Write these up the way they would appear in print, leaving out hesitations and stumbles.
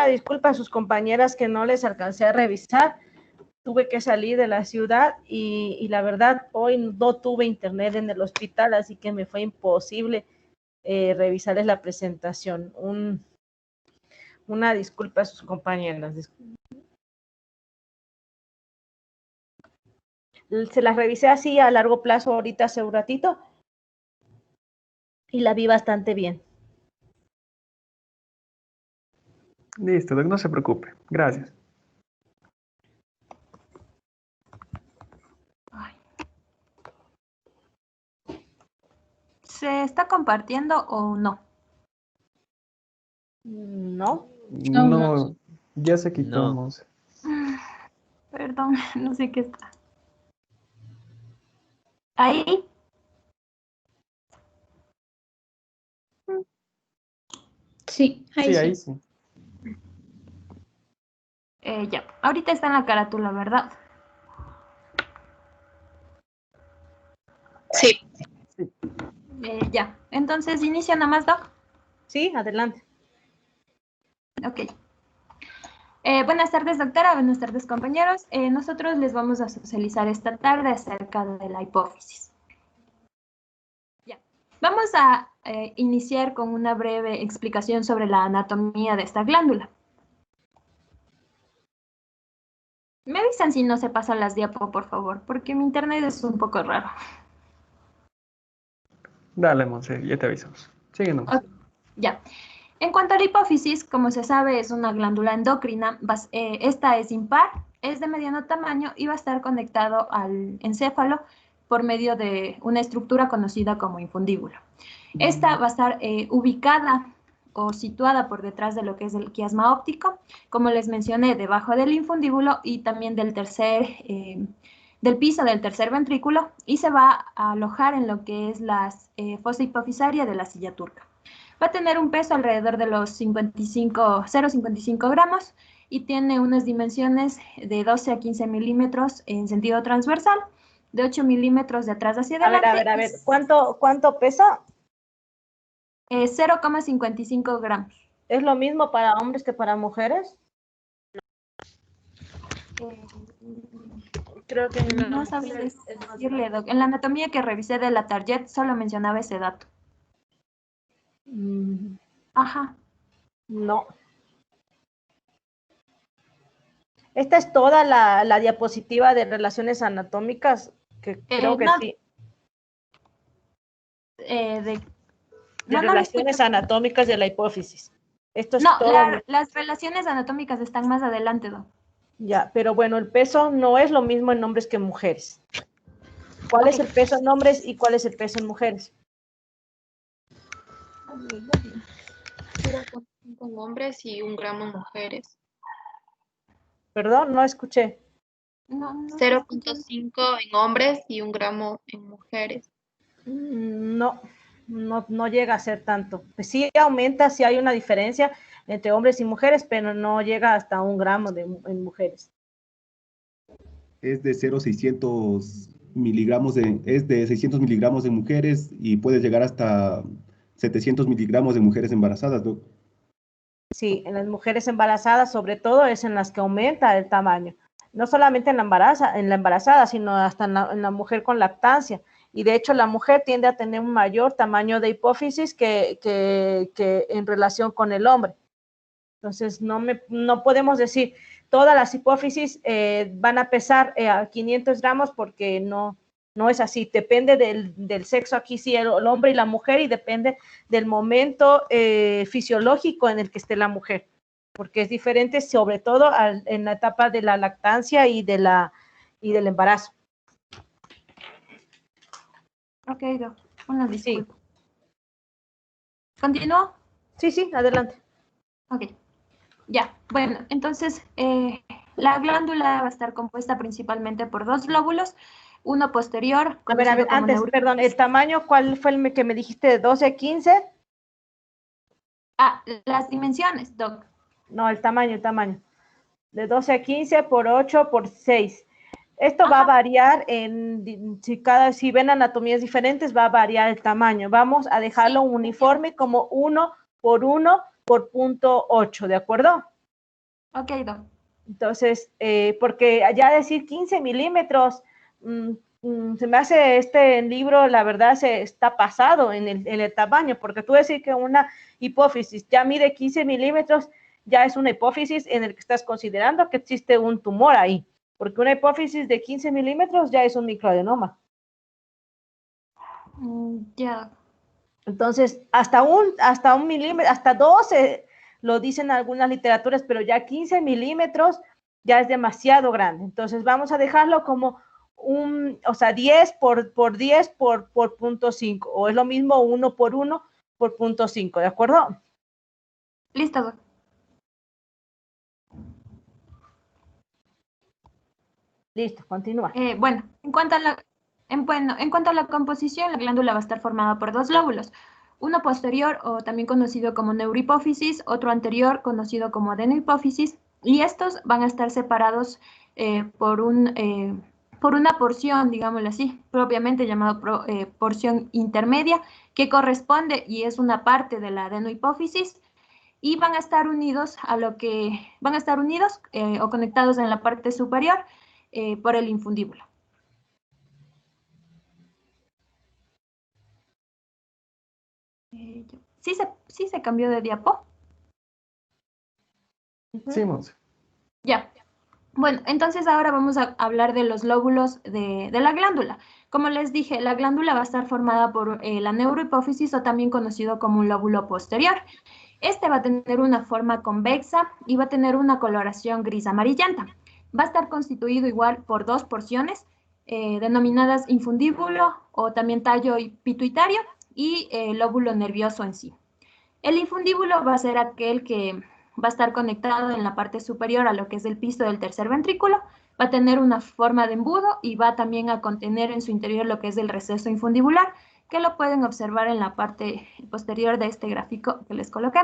disculpa a sus compañeras que no les alcancé a revisar. Tuve que salir de la ciudad y la verdad hoy no tuve internet en el hospital, así que me fue imposible revisarles la presentación. Una disculpa a sus compañeras. Se las revisé así a largo plazo ahorita hace un ratito y la vi bastante bien. Listo, Doc, no se preocupe. Gracias. ¿Se está compartiendo o no? No. No, ya se quitó, No. Monse. Perdón, no sé qué está. ¿Ahí? Sí, ahí Sí, ahí sí. sí. Ya, ahorita está en la carátula, ¿verdad? Sí. Ya, entonces inicia nomás, Doc. Sí, adelante. Ok. Buenas tardes, doctora. Buenas tardes, compañeros. Nosotros les vamos a socializar esta tarde acerca de la hipófisis. Ya. Vamos a iniciar con una breve explicación sobre la anatomía de esta glándula. Me avisan si no se pasan las diapos, por favor, porque mi internet es un poco raro. Dale, Monse, ya te avisamos. Sigue nomás. Ok, ya. En cuanto a la hipófisis, como se sabe, es una glándula endocrina. Esta es impar, es de mediano tamaño y va a estar conectado al encéfalo por medio de una estructura conocida como infundíbulo. Esta va a estar ubicada o situada por detrás de lo que es el quiasma óptico, como les mencioné, debajo del infundíbulo y también del piso del tercer ventrículo, y se va a alojar en lo que es la fosa hipofisaria de la silla turca. Va a tener un peso alrededor de los 0,55 gramos y tiene unas dimensiones de 12 a 15 milímetros en sentido transversal, de 8 milímetros de atrás hacia adelante. A ver. ¿Cuánto pesa? 0,55 gramos. ¿Es lo mismo para hombres que para mujeres? Creo que no sabía decirle, Doc. En la anatomía que revisé de la Target solo mencionaba ese dato. Ajá. No. Esta es toda la diapositiva de relaciones anatómicas, que creo que no, sí. De De relaciones anatómicas de la hipófisis. Esto es todo. Las relaciones anatómicas están más adelante, Doc. Ya, pero bueno, el peso no es lo mismo en hombres que en mujeres. ¿Cuál es el peso en hombres y cuál es el peso en mujeres? 0,5 en hombres y 1 gramo en mujeres. Perdón, no escuché. 0,5 en hombres y 1 gramo en mujeres. No llega a ser tanto. Pues sí aumenta, sí hay una diferencia entre hombres y mujeres, pero no llega hasta 1 gramo en mujeres. Es de 0,600 miligramos, es de 600 miligramos en mujeres y puede llegar hasta 700 miligramos en mujeres embarazadas, ¿no? Sí, en las mujeres embarazadas, sobre todo, es en las que aumenta el tamaño. No solamente en la embarazada, sino hasta en la mujer con lactancia. Y de hecho, la mujer tiende a tener un mayor tamaño de hipófisis que en relación con el hombre. Entonces, no podemos decir todas las hipófisis van a pesar a 500 gramos porque no es así. Depende del sexo aquí, sí, el hombre y la mujer, y depende del momento fisiológico en el que esté la mujer, porque es diferente, sobre todo en la etapa de la lactancia y del embarazo. Ok, Doc. Una disculpa. Sí. ¿Continúo? Sí, adelante. Ok. Ya, bueno, entonces la glándula va a estar compuesta principalmente por 2 lóbulos, uno posterior. A ver, antes, perdón, el tamaño, ¿cuál fue el que me dijiste, de 12 a 15? Las dimensiones, Doc. No, el tamaño. De 12 a 15 por 8 por 6. Esto va a variar si ven anatomías diferentes, va a variar el tamaño. Vamos a dejarlo uniforme como 1 por 1 por 0.8, ¿de acuerdo? Ok, Doc. Entonces, porque ya decir 15 milímetros, se me hace este libro, la verdad, se está pasado en el tamaño, porque tú decir que una hipófisis ya mide 15 milímetros, ya es una hipófisis en el que estás considerando que existe un tumor ahí, porque una hipófisis de 15 milímetros ya es un microadenoma. Ya. Entonces, hasta un milímetro, hasta 12 lo dicen algunas literaturas, pero ya 15 milímetros ya es demasiado grande. Entonces, vamos a dejarlo como o sea, 10 por 10 por punto 5, o es lo mismo 1 por 1 por punto 5, ¿de acuerdo? Listo, Doc. Listo, continúa. Bueno, en cuanto a la composición, la glándula va a estar formada por dos lóbulos, uno posterior o también conocido como neurohipófisis, otro anterior conocido como adenohipófisis, y estos van a estar separados eh, por un, eh, por una porción, digámoslo así, propiamente llamada porción intermedia, que corresponde y es una parte de la adenohipófisis, y van a estar unidos o conectados en la parte superior por el infundíbulo. Sí se cambió de diapo. Sí, Monse. Ya. Bueno, entonces ahora vamos a hablar de los lóbulos de la glándula. Como les dije, la glándula va a estar formada por la neurohipófisis o también conocido como un lóbulo posterior. Este va a tener una forma convexa y va a tener una coloración gris amarillenta. Va a estar constituido igual por dos porciones denominadas infundíbulo o también tallo pituitario y lóbulo nervioso en sí. El infundíbulo va a ser aquel que va a estar conectado en la parte superior a lo que es el piso del tercer ventrículo, va a tener una forma de embudo y va también a contener en su interior lo que es el receso infundibular, que lo pueden observar en la parte posterior de este gráfico que les coloqué.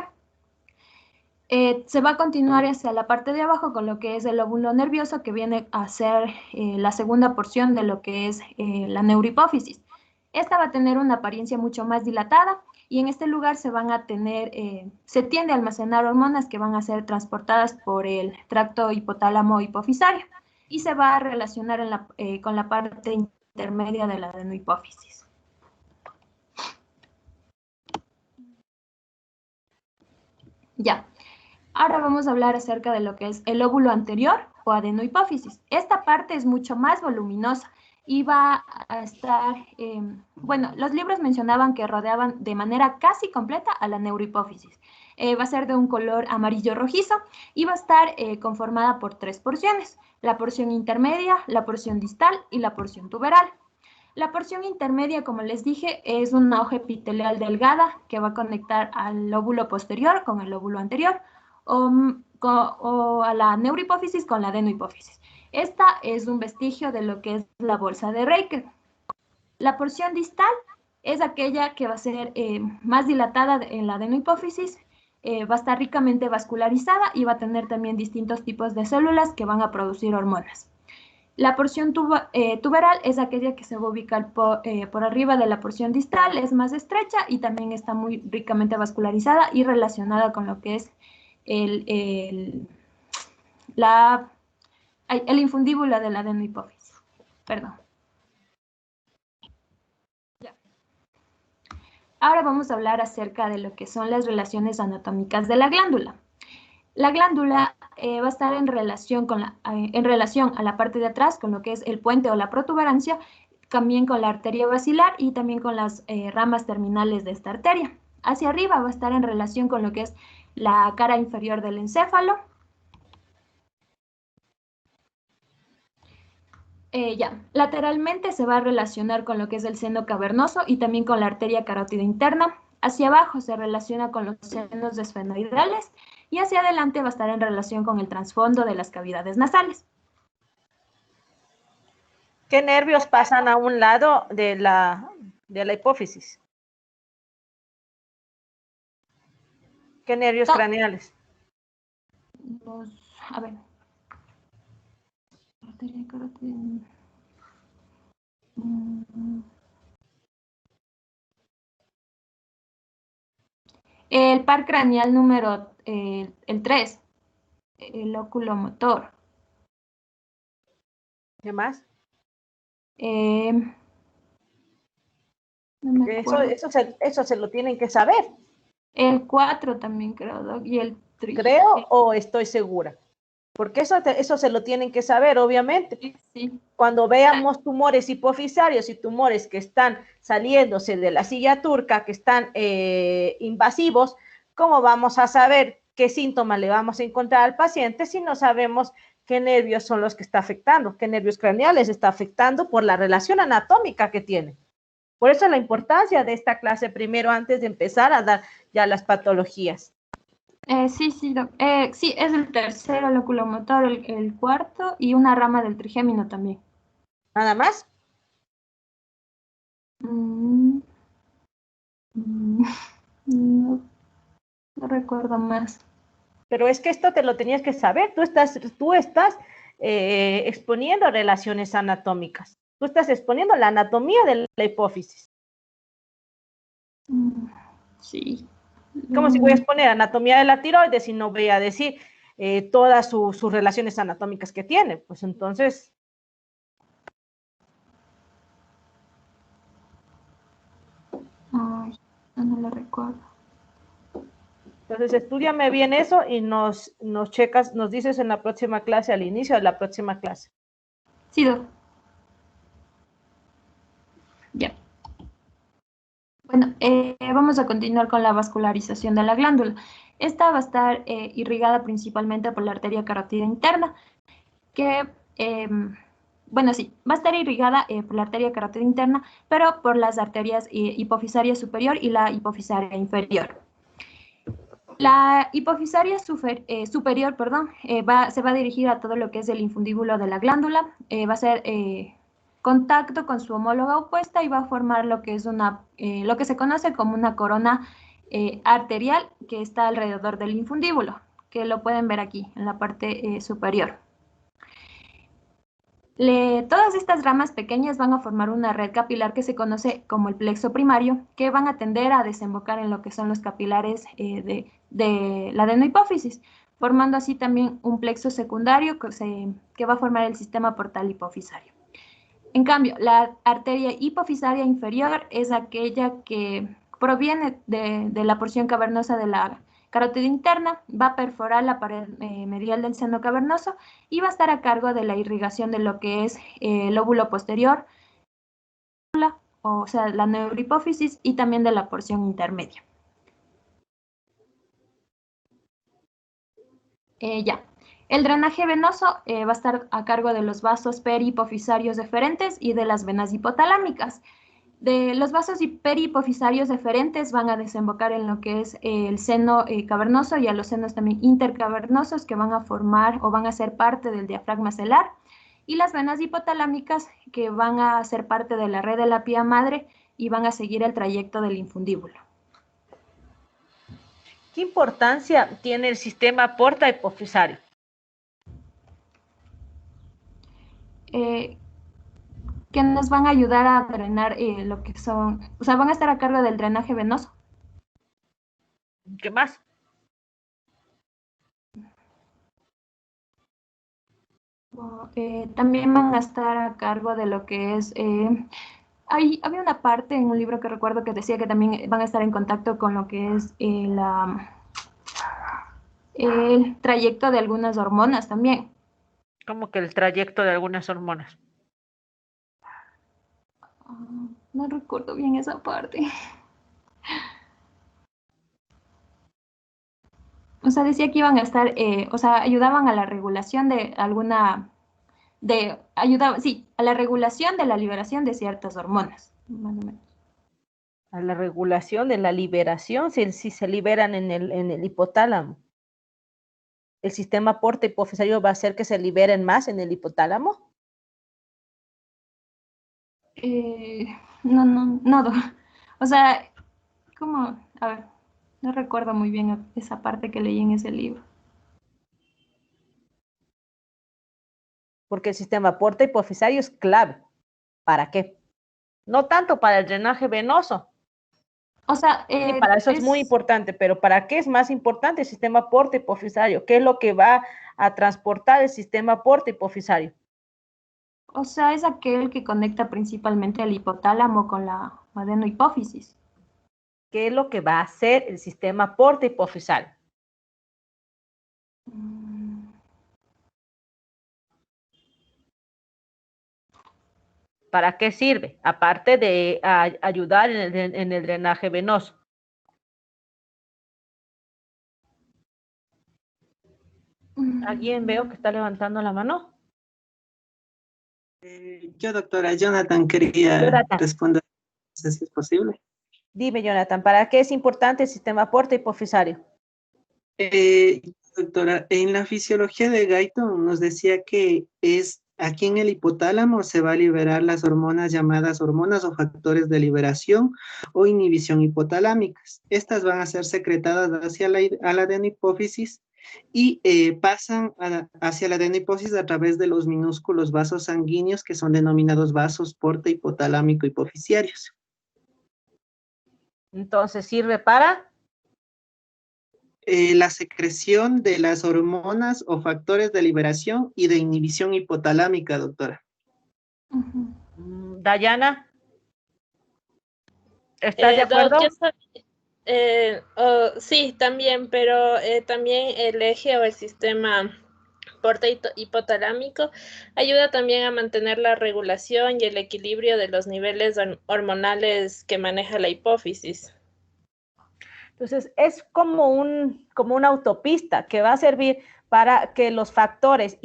Se va a continuar hacia la parte de abajo con lo que es el lóbulo nervioso, que viene a ser la segunda porción de lo que es la neurohipófisis. Esta va a tener una apariencia mucho más dilatada y en este lugar se tiende a almacenar hormonas que van a ser transportadas por el tracto hipotálamo hipofisario y se va a relacionar con la parte intermedia de la adenohipófisis. Ya. Ahora vamos a hablar acerca de lo que es el lóbulo anterior o adenohipófisis. Esta parte es mucho más voluminosa y va a estar, bueno, los libros mencionaban que rodeaban de manera casi completa a la neurohipófisis. Va a ser de un color amarillo rojizo y va a estar conformada por tres porciones, la porción intermedia, la porción distal y la porción tuberal. La porción intermedia, como les dije, es una hoja epitelial delgada que va a conectar al lóbulo posterior con el lóbulo anterior o a la neurohipófisis con la adenohipófisis. Esta es un vestigio de lo que es la bolsa de Reicher. La porción distal es aquella que va a ser más dilatada en la adenohipófisis, va a estar ricamente vascularizada y va a tener también distintos tipos de células que van a producir hormonas. La porción tuberal es aquella que se va a ubicar por arriba de la porción distal, es más estrecha y también está muy ricamente vascularizada y relacionada con lo que es el infundíbulo de la adenohipófisis. Perdón. Ya. Ahora vamos a hablar acerca de lo que son las relaciones anatómicas de la glándula. La glándula va a estar en relación a la parte de atrás, con lo que es el puente o la protuberancia, también con la arteria basilar y también con las ramas terminales de esta arteria. Hacia arriba va a estar en relación con lo que es la cara inferior del encéfalo. Lateralmente se va a relacionar con lo que es el seno cavernoso y también con la arteria carótida interna. Hacia abajo se relaciona con los senos esfenoidales y hacia adelante va a estar en relación con el trasfondo de las cavidades nasales. ¿Qué nervios pasan a un lado de la hipófisis? ¿Qué nervios craneales? A ver. Arteria carótida. El par craneal número el 3. el oculomotor. ¿Qué más? No me Eso, acuerdo. eso se lo tienen que saber. El 4 también creo, Doc, y el ¿Creo o estoy segura? Porque eso se lo tienen que saber, obviamente. Sí. Cuando veamos tumores hipofisarios y tumores que están saliéndose de la silla turca, que están invasivos, ¿cómo vamos a saber qué síntomas le vamos a encontrar al paciente si no sabemos qué nervios son los que está afectando, qué nervios craneales está afectando por la relación anatómica que tiene? Por eso la importancia de esta clase primero antes de empezar a dar ya las patologías. Sí, sí, es el tercero, el oculomotor, el cuarto y una rama del trigémino también. ¿Nada más? No, no recuerdo más. Pero es que esto te lo tenías que saber. Tú estás exponiendo relaciones anatómicas. Tú estás exponiendo la anatomía de la hipófisis. Sí. Como si voy a exponer anatomía de la tiroides y no voy a decir todas sus relaciones anatómicas que tiene. Pues entonces... Ay, no lo recuerdo. Entonces, estúdiame bien eso y nos checas, nos dices en la próxima clase, al inicio de la próxima clase. Sí, Doc. Ya. Bueno, vamos a continuar con la vascularización de la glándula. Esta va a estar irrigada principalmente por la arteria carótida interna, que, bueno, sí, va a estar irrigada por la arteria carótida interna, pero por las arterias hipofisaria superior y la hipofisaria inferior. La hipofisaria superior, perdón, se va a dirigir a todo lo que es el infundíbulo de la glándula, va a ser contacto con su homóloga opuesta y va a formar lo que es lo que se conoce como una corona arterial que está alrededor del infundíbulo, que lo pueden ver aquí en la parte superior. Todas estas ramas pequeñas van a formar una red capilar que se conoce como el plexo primario, que van a tender a desembocar en lo que son los capilares de la adenohipófisis, formando así también un plexo secundario que va a formar el sistema portal hipofisario. En cambio, la arteria hipofisaria inferior es aquella que proviene de la porción cavernosa de la carótida interna, va a perforar la pared medial del seno cavernoso y va a estar a cargo de la irrigación de lo que es el lóbulo posterior, o sea, la neurohipófisis y también de la porción intermedia. Ya. El drenaje venoso va a estar a cargo de los vasos perihipofisarios deferentes y de las venas hipotalámicas. Los vasos perihipofisarios deferentes van a desembocar en lo que es el seno cavernoso y a los senos también intercavernosos que van a formar o van a ser parte del diafragma celular, y las venas hipotalámicas que van a ser parte de la red de la pía madre y van a seguir el trayecto del infundíbulo. ¿Qué importancia tiene el sistema porta hipofisario? Que nos van a ayudar a drenar lo que son, o sea, van a estar a cargo del drenaje venoso. ¿Qué más? También van a estar a cargo de lo que es, había una parte en un libro que recuerdo que decía que también van a estar en contacto con lo que es el trayecto de algunas hormonas también. Como que el trayecto de algunas hormonas. No recuerdo bien esa parte. O sea, decía que iban a estar, o sea, ayudaban a la regulación de alguna, sí, a la regulación de la liberación de ciertas hormonas, más o menos. A la regulación de la liberación, si se liberan en el hipotálamo. ¿El sistema porta hipofisario va a hacer que se liberen más en el hipotálamo? No. O sea, ¿cómo? A ver, no recuerdo muy bien esa parte que leí en ese libro. Porque el sistema porta hipofisario es clave. ¿Para qué? No tanto para el drenaje venoso. O sea, Sí, para eso es muy importante, pero ¿para qué es más importante el sistema porta hipofisario? ¿Qué es lo que va a transportar el sistema porta hipofisario? O sea, es aquel que conecta principalmente el hipotálamo con la adenohipófisis. ¿Qué es lo que va a hacer el sistema porta hipofisario? ¿Para qué sirve? Aparte de ayudar en el drenaje venoso. ¿Alguien veo que está levantando la mano? Yo, doctora Jonathan, quería Jonathan. responder, no sé si es posible. Dime, Jonathan, ¿para qué es importante el sistema porta hipofisario? Doctora, en la fisiología de Guyton nos decía que es aquí en el hipotálamo se va a liberar las hormonas llamadas hormonas o factores de liberación o inhibición hipotalámicas. Estas van a ser secretadas hacia la adenohipófisis y pasan hacia la adenohipófisis a través de los minúsculos vasos sanguíneos que son denominados vasos porta hipotalámico hipofisiarios. Entonces, ¿sirve para? La secreción de las hormonas o factores de liberación y de inhibición hipotalámica, doctora. Dayana, ¿estás de acuerdo? Sí, también, pero también el eje o el sistema porta hipotalámico ayuda también a mantener la regulación y el equilibrio de los niveles hormonales que maneja la hipófisis. Entonces, es como una autopista que va a servir para que los factores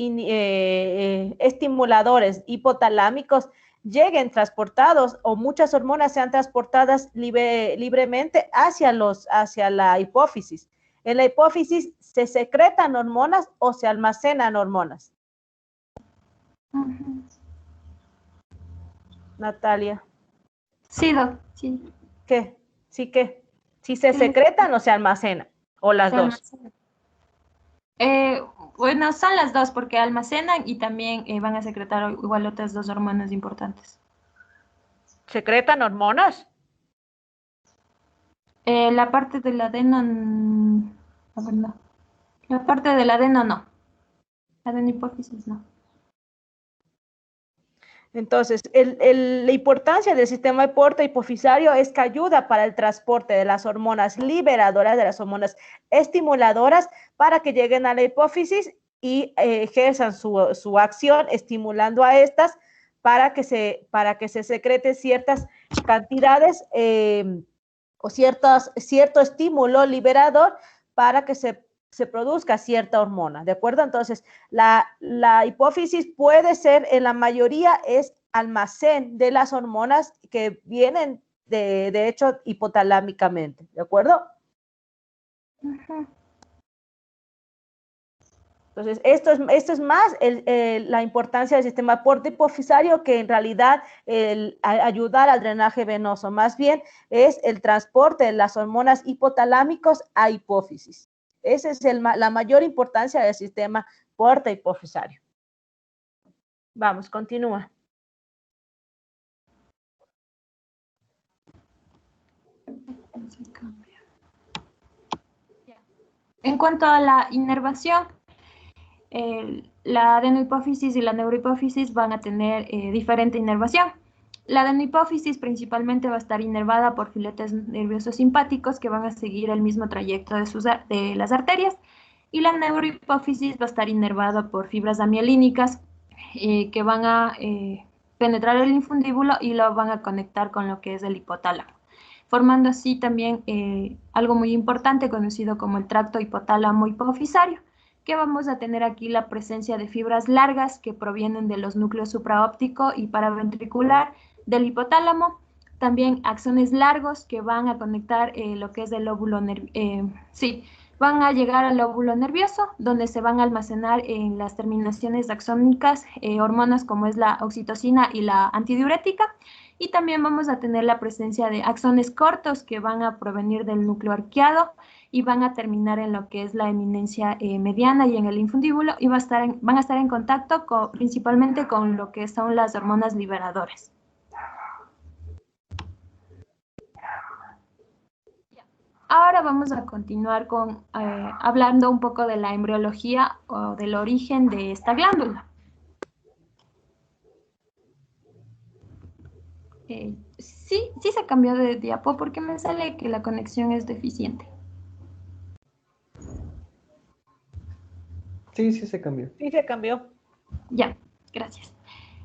estimuladores hipotalámicos lleguen transportados o muchas hormonas sean transportadas libremente hacia la hipófisis. En la hipófisis se secretan hormonas o se almacenan hormonas. Natalia. Sí, doc, sí. ¿Qué? ¿Sí qué? Si se secretan o se almacenan, o las dos. Bueno, son las dos porque almacenan y también van a secretar igual otras dos hormonas importantes. ¿Secretan hormonas? La parte del adeno, a ver, no. La parte del adeno no. Adenohipófisis no. Entonces, la importancia del sistema porta hipofisario es que ayuda para el transporte de las hormonas liberadoras, de las hormonas estimuladoras, para que lleguen a la hipófisis y ejerzan su acción estimulando a estas para que se secreten ciertas cantidades o cierto estímulo liberador para que se produzca cierta hormona, ¿de acuerdo? Entonces, la hipófisis puede ser, en la mayoría, es almacén de las hormonas que vienen, de hecho, hipotalámicamente, ¿de acuerdo? Entonces, esto es más la importancia del sistema porta hipofisario que en realidad ayudar al drenaje venoso. Más bien es el transporte de las hormonas hipotalámicos a hipófisis. Esa es la mayor importancia del sistema porta hipofisario. Vamos, continúa. En cuanto a la inervación, la adenohipófisis y la neurohipófisis van a tener diferente inervación. La adenohipófisis principalmente va a estar inervada por filetes nerviosos simpáticos que van a seguir el mismo trayecto de las arterias, y la neurohipófisis va a estar inervada por fibras amielínicas que van a penetrar el infundíbulo y lo van a conectar con lo que es el hipotálamo, formando así también algo muy importante conocido como el tracto hipotálamo hipofisario, que vamos a tener aquí la presencia de fibras largas que provienen de los núcleos supraóptico y paraventricular del hipotálamo, también axones largos que van a conectar lo que es el lóbulo van a llegar al lóbulo nervioso, donde se van a almacenar en las terminaciones axónicas hormonas como es la oxitocina y la antidiurética, y también vamos a tener la presencia de axones cortos que van a provenir del núcleo arqueado y van a terminar en lo que es la eminencia mediana y en el infundíbulo, y van a estar en contacto principalmente con lo que son las hormonas liberadoras. ahora vamos a continuar con hablando un poco de la embriología o del origen de esta glándula. Sí se cambió de diapo porque me sale que la conexión es deficiente. Sí, sí se cambió. Sí, se cambió. Ya, gracias.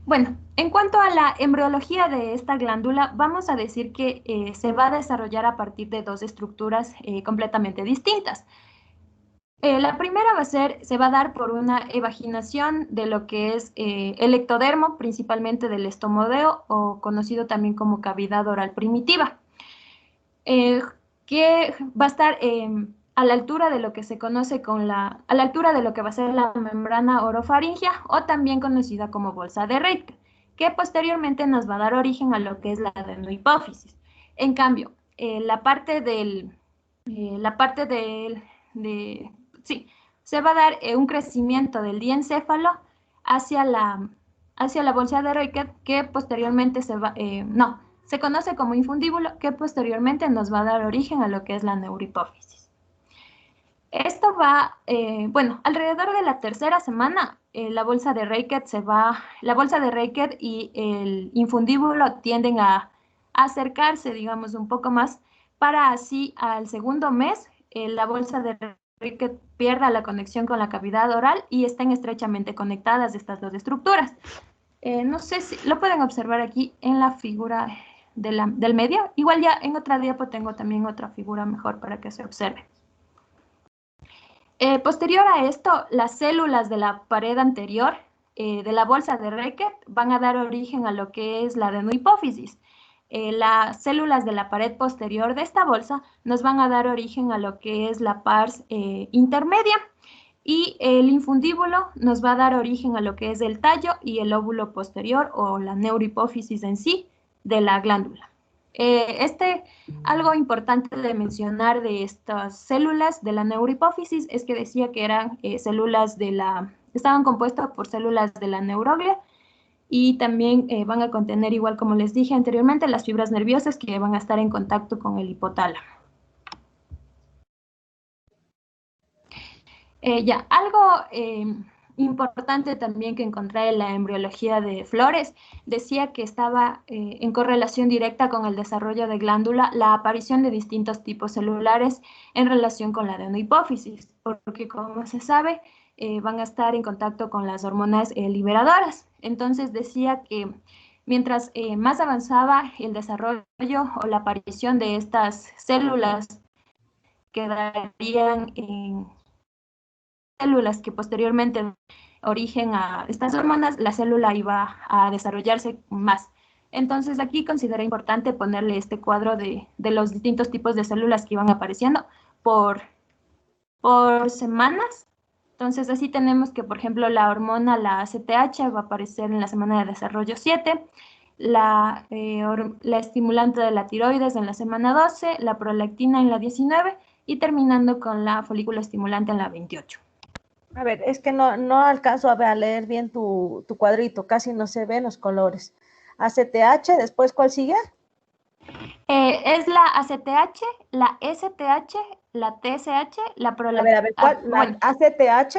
Bueno, en cuanto a la embriología de esta glándula, vamos a decir que se va a desarrollar a partir de dos estructuras completamente distintas. La primera se va a dar por una evaginación de lo que es el ectodermo, principalmente del estomodeo, o conocido también como cavidad oral primitiva, que va a estar a la altura de lo que se conoce a la altura de lo que va a ser la membrana orofaringia, o también conocida como bolsa de Raynaud, que posteriormente nos va a dar origen a lo que es la adenohipófisis. En cambio, sí, se va a dar un crecimiento del diencéfalo hacia la bolsa de Raynaud, que posteriormente se conoce como infundíbulo, que posteriormente nos va a dar origen a lo que es la neurohipófisis. Esto va, alrededor de la tercera semana, la bolsa de Raynaud y el infundíbulo tienden a acercarse, digamos, un poco más, para así al segundo mes la bolsa de Raynaud pierda la conexión con la cavidad oral y estén estrechamente conectadas estas dos estructuras. No sé si lo pueden observar aquí en la figura del medio. Igual ya en otra diapo tengo también otra figura mejor para que se observe. Posterior a esto, las células de la pared anterior de la bolsa de Raynaud van a dar origen a lo que es la adenohipófisis. Las células de la pared posterior de esta bolsa nos van a dar origen a lo que es la pars intermedia, y el infundíbulo nos va a dar origen a lo que es el tallo y el óvulo posterior o la neurohipófisis en sí de la glándula. Algo importante de mencionar de estas células de la neurohipófisis es que decía que eran estaban compuestas por células de la neuroglia, y también van a contener, igual como les dije anteriormente, las fibras nerviosas que van a estar en contacto con el hipotálamo. Algo importante también que encontré en la embriología de Flores, decía que estaba en correlación directa con el desarrollo de glándula la aparición de distintos tipos celulares en relación con la adenohipófisis, porque como se sabe, van a estar en contacto con las hormonas liberadoras. Entonces decía que mientras más avanzaba el desarrollo o la aparición de estas células, quedarían en células que posteriormente dan origen a estas hormonas, la célula iba a desarrollarse más. Entonces aquí consideré importante ponerle este cuadro de los distintos tipos de células que iban apareciendo por semanas. Entonces así tenemos que, por ejemplo, la hormona, la ACTH, va a aparecer en la semana de desarrollo 7, la estimulante de la tiroides en la semana 12, la prolactina en la 19 y terminando con la folícula estimulante en la 28. A ver, es que no alcanzo a leer bien tu cuadrito, casi no se ven los colores. ACTH, después, ¿cuál sigue? Es la ACTH, la STH, la TSH, la prolactina. A ver, ¿cuál? Bueno, ACTH.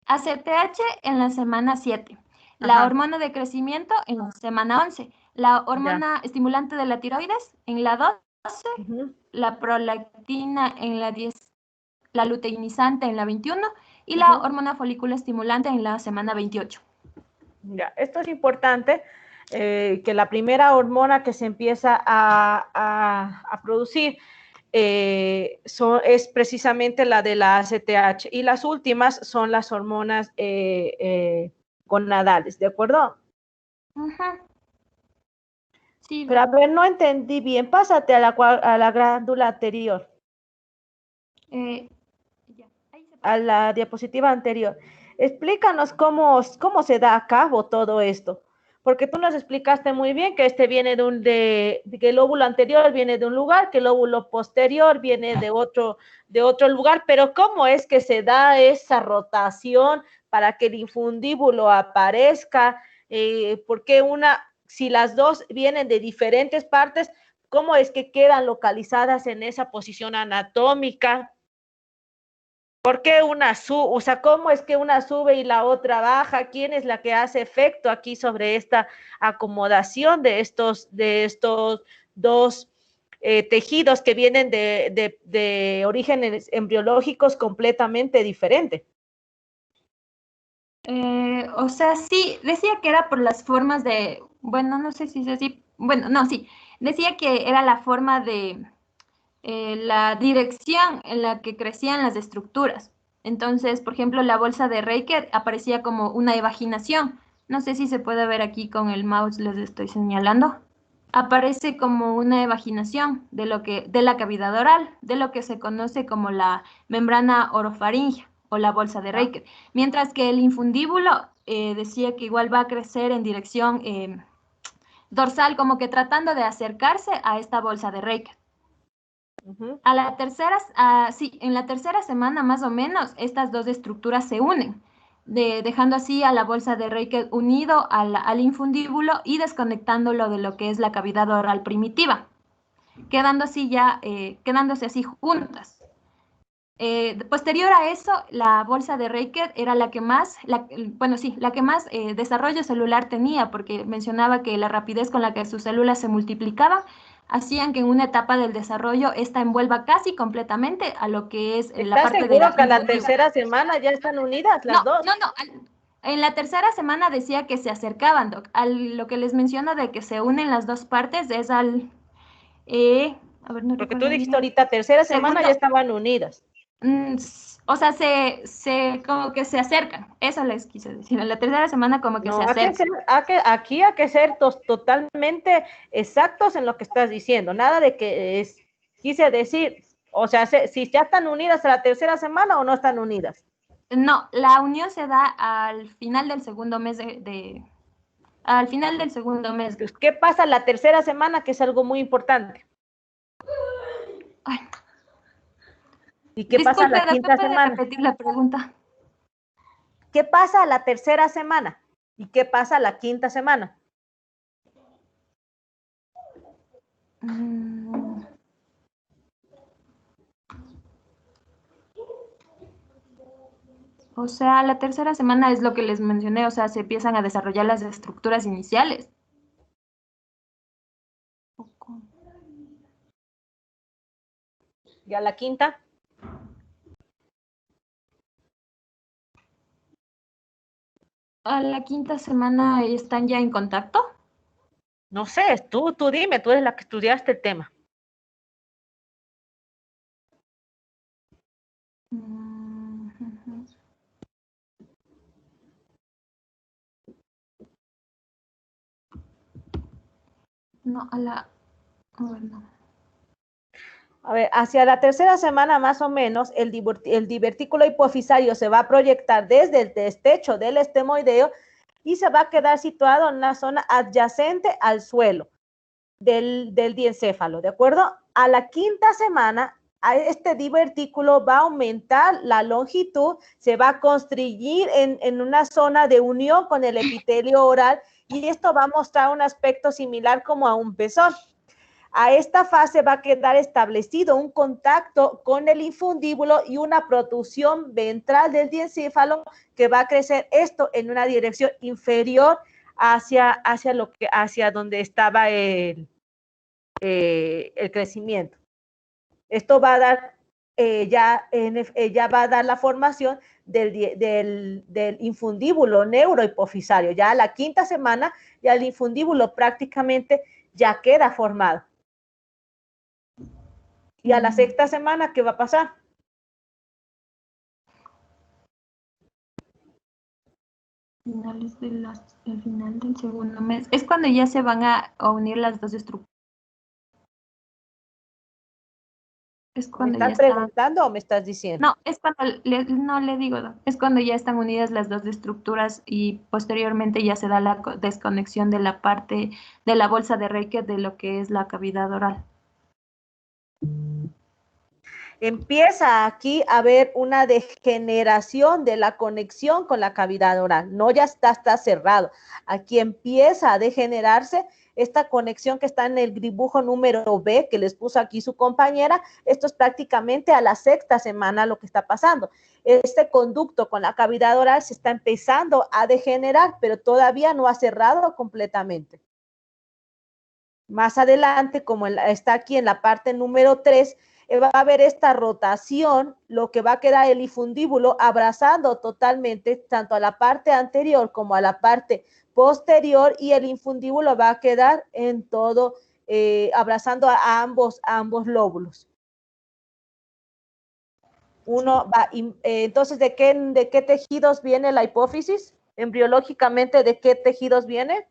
ACTH en la semana 7, la hormona de crecimiento en la semana 11, la hormona estimulante de la tiroides en la 12, la prolactina en la 10, la luteinizante en la 21 y la hormona folículo estimulante en la semana 28. Ya, esto es importante, que la primera hormona que se empieza a producir es precisamente la de la ACTH, y las últimas son las hormonas gonadales, ¿de acuerdo? Sí. Pero a ver, no entendí bien, pásate a la glándula anterior. A la diapositiva anterior. Explícanos cómo se da a cabo todo esto, porque tú nos explicaste muy bien que viene que el óvulo anterior viene de un lugar, que el óvulo posterior viene de otro lugar, pero ¿cómo es que se da esa rotación para que el infundíbulo aparezca? Porque si las dos vienen de diferentes partes, cómo es que quedan localizadas en esa posición anatómica. ¿Por qué una sube? O sea, ¿cómo es que una sube y la otra baja? ¿Quién es la que hace efecto aquí sobre esta acomodación de estos dos tejidos que vienen de orígenes embriológicos completamente diferentes? O sea, sí, decía que era por las formas de, bueno, no sé si es así, bueno, no, sí, decía que era la forma de la dirección en la que crecían las estructuras. Entonces, por ejemplo, la bolsa de Reiker aparecía como una evaginación. No sé si se puede ver aquí con el mouse, les estoy señalando. Aparece como una evaginación de la cavidad oral, de lo que se conoce como la membrana orofaringea o la bolsa de Reiker. Mientras que el infundíbulo decía que igual va a crecer en dirección dorsal, como que tratando de acercarse a esta bolsa de Reiker. A la tercera, sí, en la tercera semana más o menos, estas dos estructuras se unen, dejando así a la bolsa de Reiker unido al infundíbulo y desconectándolo de lo que es la cavidad oral primitiva, quedándose así juntas. Posterior a eso, la bolsa de Reiker era la que más desarrollo celular tenía, porque mencionaba que la rapidez con la que sus células se multiplicaban hacían que en una etapa del desarrollo esta envuelva casi completamente a lo que es la parte de la ¿Estás seguro que a la tercera semana ya están unidas las dos? No. En la tercera semana decía que se acercaban, Doc. Lo que les menciono de que se unen las dos partes es al... a ver, no Porque recuerdo tú dijiste bien. ahorita, tercera semana ya estaban unidas. O sea, como que se acercan. Eso les quise decir. En la tercera semana como que se acercan. Aquí hay que ser totalmente exactos en lo que estás diciendo. Nada de que quise decir, o sea, si ya están unidas a la tercera semana o no están unidas. No, la unión se da al final del segundo mes al final del segundo mes. ¿Qué pasa la tercera semana? Que es algo muy importante. Ay. ¿Y qué pasa la quinta semana? Repetir la pregunta. ¿Qué pasa la tercera semana? ¿Y qué pasa la quinta semana? O sea, la tercera semana es lo que les mencioné, o sea, se empiezan a desarrollar las estructuras iniciales. ¿Y a la quinta? ¿A la quinta semana están ya en contacto? No sé, tú dime, tú eres la que estudiaste el tema. No, bueno. A ver, hacia la tercera semana más o menos, el divertículo hipofisario se va a proyectar desde el destecho del estemoideo y se va a quedar situado en una zona adyacente al suelo del diencéfalo, ¿de acuerdo? A la quinta semana, este divertículo va a aumentar la longitud, se va a constriñir en una zona de unión con el epitelio oral y esto va a mostrar un aspecto similar como a un pezón. A esta fase va a quedar establecido un contacto con el infundíbulo y una protrusión ventral del diencéfalo que va a crecer esto en una dirección inferior hacia donde estaba el crecimiento. Esto va a dar ya va a dar la formación del infundíbulo neurohipofisario. Ya a la quinta semana ya el infundíbulo prácticamente ya queda formado. Y a la sexta semana, ¿qué va a pasar? El final del segundo mes. Es cuando ya se van a unir las dos estructuras. ¿Me estás preguntando o me estás diciendo? No, es cuando, no le digo, es cuando ya están unidas las dos estructuras y posteriormente ya se da la desconexión de la parte de la bolsa de Reiker de lo que es la cavidad oral. Empieza aquí a haber una degeneración de la conexión con la cavidad oral. No ya está cerrado. Aquí empieza a degenerarse esta conexión que está en el dibujo número B que les puso aquí su compañera, esto es prácticamente a la sexta semana lo que está pasando. Este conducto con la cavidad oral se está empezando a degenerar, pero todavía no ha cerrado completamente. Más adelante, como está aquí en la parte número 3, va a haber esta rotación, lo que va a quedar el infundíbulo abrazando totalmente tanto a la parte anterior como a la parte posterior, y el infundíbulo va a quedar en todo, abrazando a ambos lóbulos. Entonces, ¿de qué tejidos viene la hipófisis? Embriológicamente, ¿de qué tejidos viene?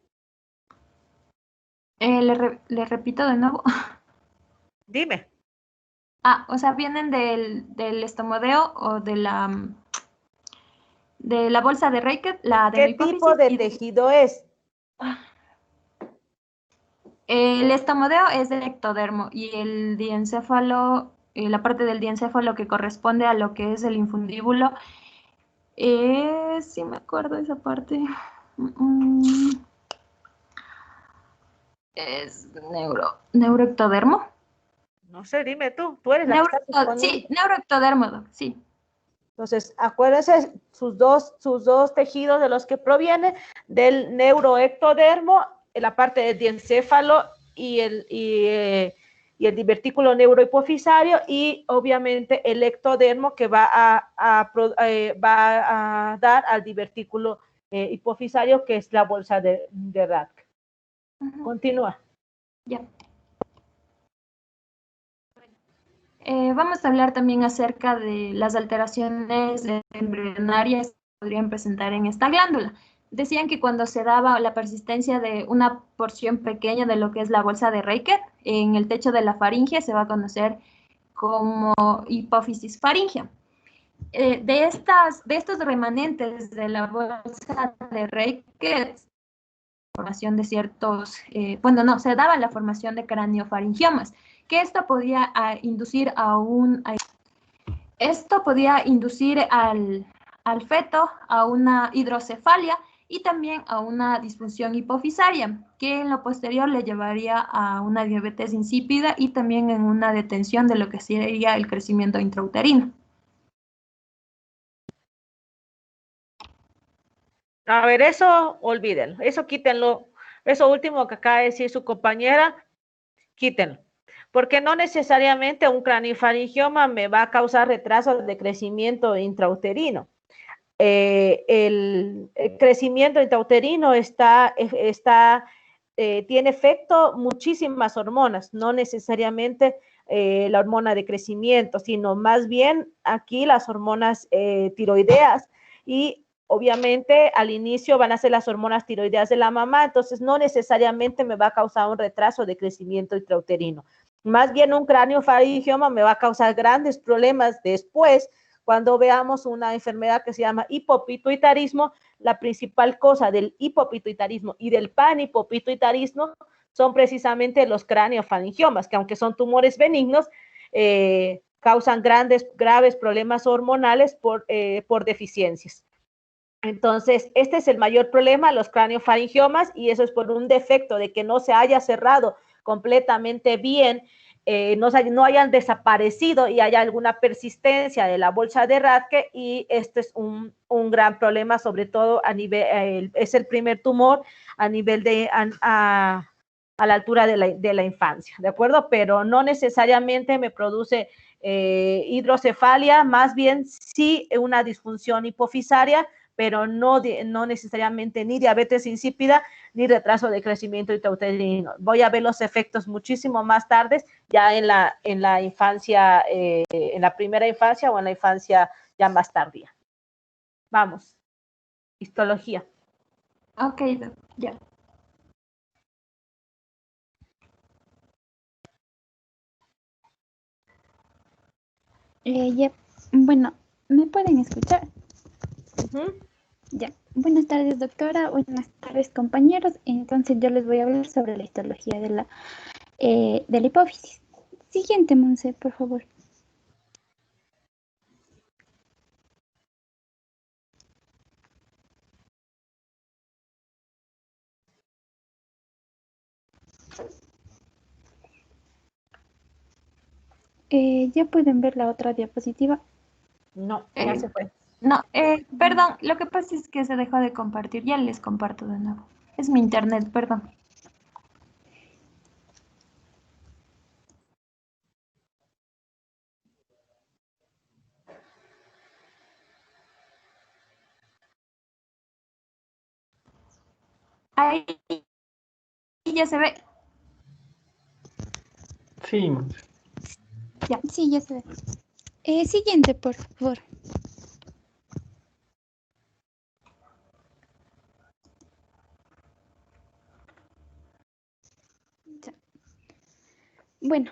Le repito de nuevo. Dime. O sea, vienen del estomodeo o de la bolsa de Reichert, la de la ¿Qué hipófisis. tipo de tejido es? El estomodeo es del ectodermo y el diencéfalo, la parte del diencéfalo que corresponde a lo que es el infundíbulo, sí me acuerdo esa parte. Es neuroectodermo. No sé, dime tú eres la que está respondiendo. Sí, neuroectodermo, sí. Entonces, acuérdense sus dos tejidos de los que proviene del neuroectodermo, la parte del diencéfalo y el divertículo neurohipofisario, y obviamente el ectodermo que va a dar al divertículo hipofisario, que es la bolsa de Rathke. Continúa. Ya. Vamos a hablar también acerca de las alteraciones embrionarias que podrían presentar en esta glándula. Decían que cuando se daba la persistencia de una porción pequeña de lo que es la bolsa de Reichert en el techo de la faringe, se va a conocer como hipófisis faríngea. De estos remanentes de la bolsa de Reichert, formación de ciertos, se daba la formación de craniofaringiomas, que esto podía inducir al feto a una hidrocefalia y también a una disfunción hipofisaria, que en lo posterior le llevaría a una diabetes insípida y también en una detención de lo que sería el crecimiento intrauterino. A ver, eso olvídenlo, eso quítenlo, eso último que acaba de decir su compañera, quítenlo, porque no necesariamente un craniofaringioma me va a causar retrasos de crecimiento intrauterino. El crecimiento intrauterino tiene efecto muchísimas hormonas, no necesariamente la hormona de crecimiento, sino más bien aquí las hormonas tiroideas, y obviamente al inicio van a ser las hormonas tiroideas de la mamá, entonces no necesariamente me va a causar un retraso de crecimiento intrauterino. Más bien un craniofaringioma me va a causar grandes problemas después, cuando veamos una enfermedad que se llama hipopituitarismo. La principal cosa del hipopituitarismo y del panhipopituitarismo son precisamente los craniofaringiomas, que aunque son tumores benignos, causan graves problemas hormonales por deficiencias. Entonces, este es el mayor problema, los craniofaringiomas, y eso es por un defecto de que no se haya cerrado completamente bien, no hayan desaparecido y haya alguna persistencia de la bolsa de Rathke, y este es un gran problema, sobre todo a nivel, es el primer tumor a nivel a la altura de la infancia, ¿de acuerdo? Pero no necesariamente me produce hidrocefalia, más bien sí una disfunción hipofisaria, pero no necesariamente ni diabetes insípida ni retraso de crecimiento intrauterino. Voy a ver los efectos muchísimo más tarde, ya en la infancia, en la primera infancia o en la infancia ya más tardía. Vamos, histología. Ok, ya. Ya, bueno, ¿me pueden escuchar? Uh-huh. Ya. Buenas tardes, doctora. Buenas tardes, compañeros. Entonces yo les voy a hablar sobre la histología de la hipófisis. Siguiente, Monse, por favor. Ya pueden ver la otra diapositiva. No, ya se fue. No, perdón, lo que pasa es que se dejó de compartir. Ya les comparto de nuevo. Es mi internet, perdón. Ahí ya se ve. Sí. Ya, sí, ya se ve. Siguiente, por favor. Ya. Bueno,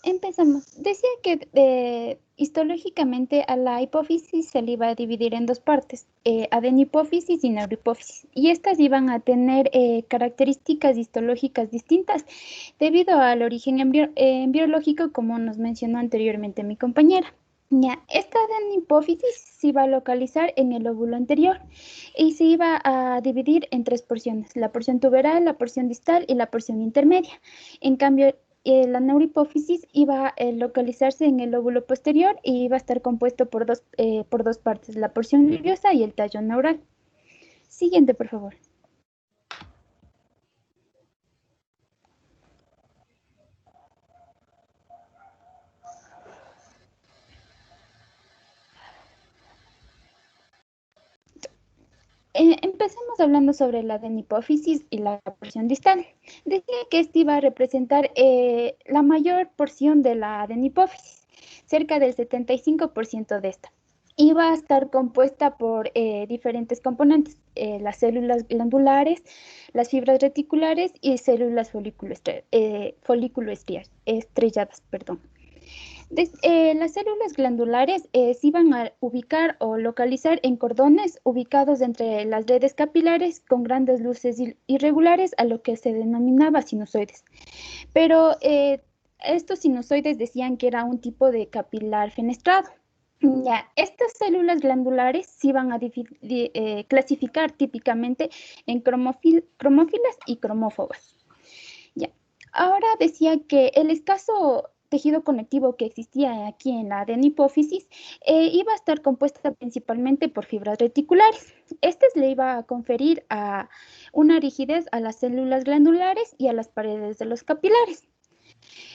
empezamos. Decía que histológicamente a la hipófisis se le iba a dividir en dos partes, adenihipófisis y neurohipófisis. Y estas iban a tener características histológicas distintas debido al origen embriológico, como nos mencionó anteriormente mi compañera. Ya, esta adenihipófisis se iba a localizar en el óvulo anterior y se iba a dividir en tres porciones: la porción tuberal, la porción distal y la porción intermedia. En cambio, la neurohipófisis iba a localizarse en el óvulo posterior y iba a estar compuesto por dos partes, la porción nerviosa y el tallo neural. Siguiente, por favor. Empecemos hablando sobre la adenihipófisis y la porción distal. Decía que este iba a representar la mayor porción de la adenihipófisis, cerca del 75% de esta. Iba a estar compuesta por diferentes componentes, las células glandulares, las fibras reticulares y células estrelladas. Las células glandulares se iban a ubicar o localizar en cordones ubicados entre las redes capilares con grandes luces irregulares, a lo que se denominaba sinusoides. Pero estos sinusoides decían que era un tipo de capilar fenestrado. Ya, estas células glandulares se iban a clasificar típicamente en cromófilas y cromófogas. Ya. Ahora decía que el escaso tejido conectivo que existía aquí en la adenihipófisis iba a estar compuesta principalmente por fibras reticulares. Este le iba a conferir una rigidez a las células glandulares y a las paredes de los capilares.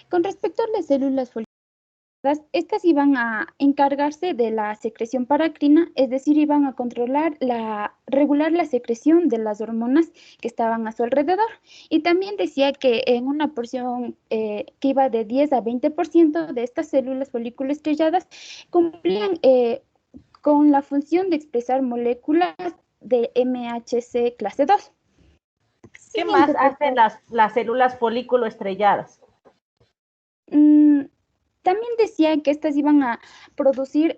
Con respecto a las células folículas, estas iban a encargarse de la secreción paracrina, es decir, iban a regular la secreción de las hormonas que estaban a su alrededor. Y también decía que en una porción que iba de 10 a 20% de estas células folículo estrelladas cumplían con la función de expresar moléculas de MHC clase 2. ¿Qué más hacen las células folículo estrelladas? También decía que estas iban a producir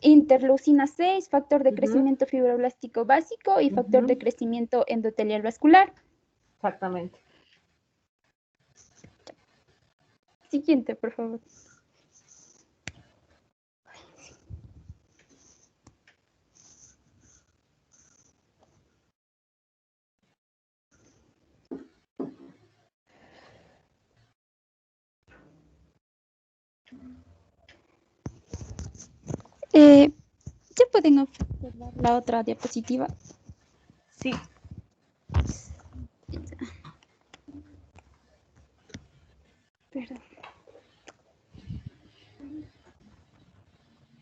interleucina 6, factor de crecimiento fibroblástico básico y factor de crecimiento endotelial vascular. Exactamente. Siguiente, por favor. ¿Ya pueden observar la otra diapositiva? Sí. Perdón.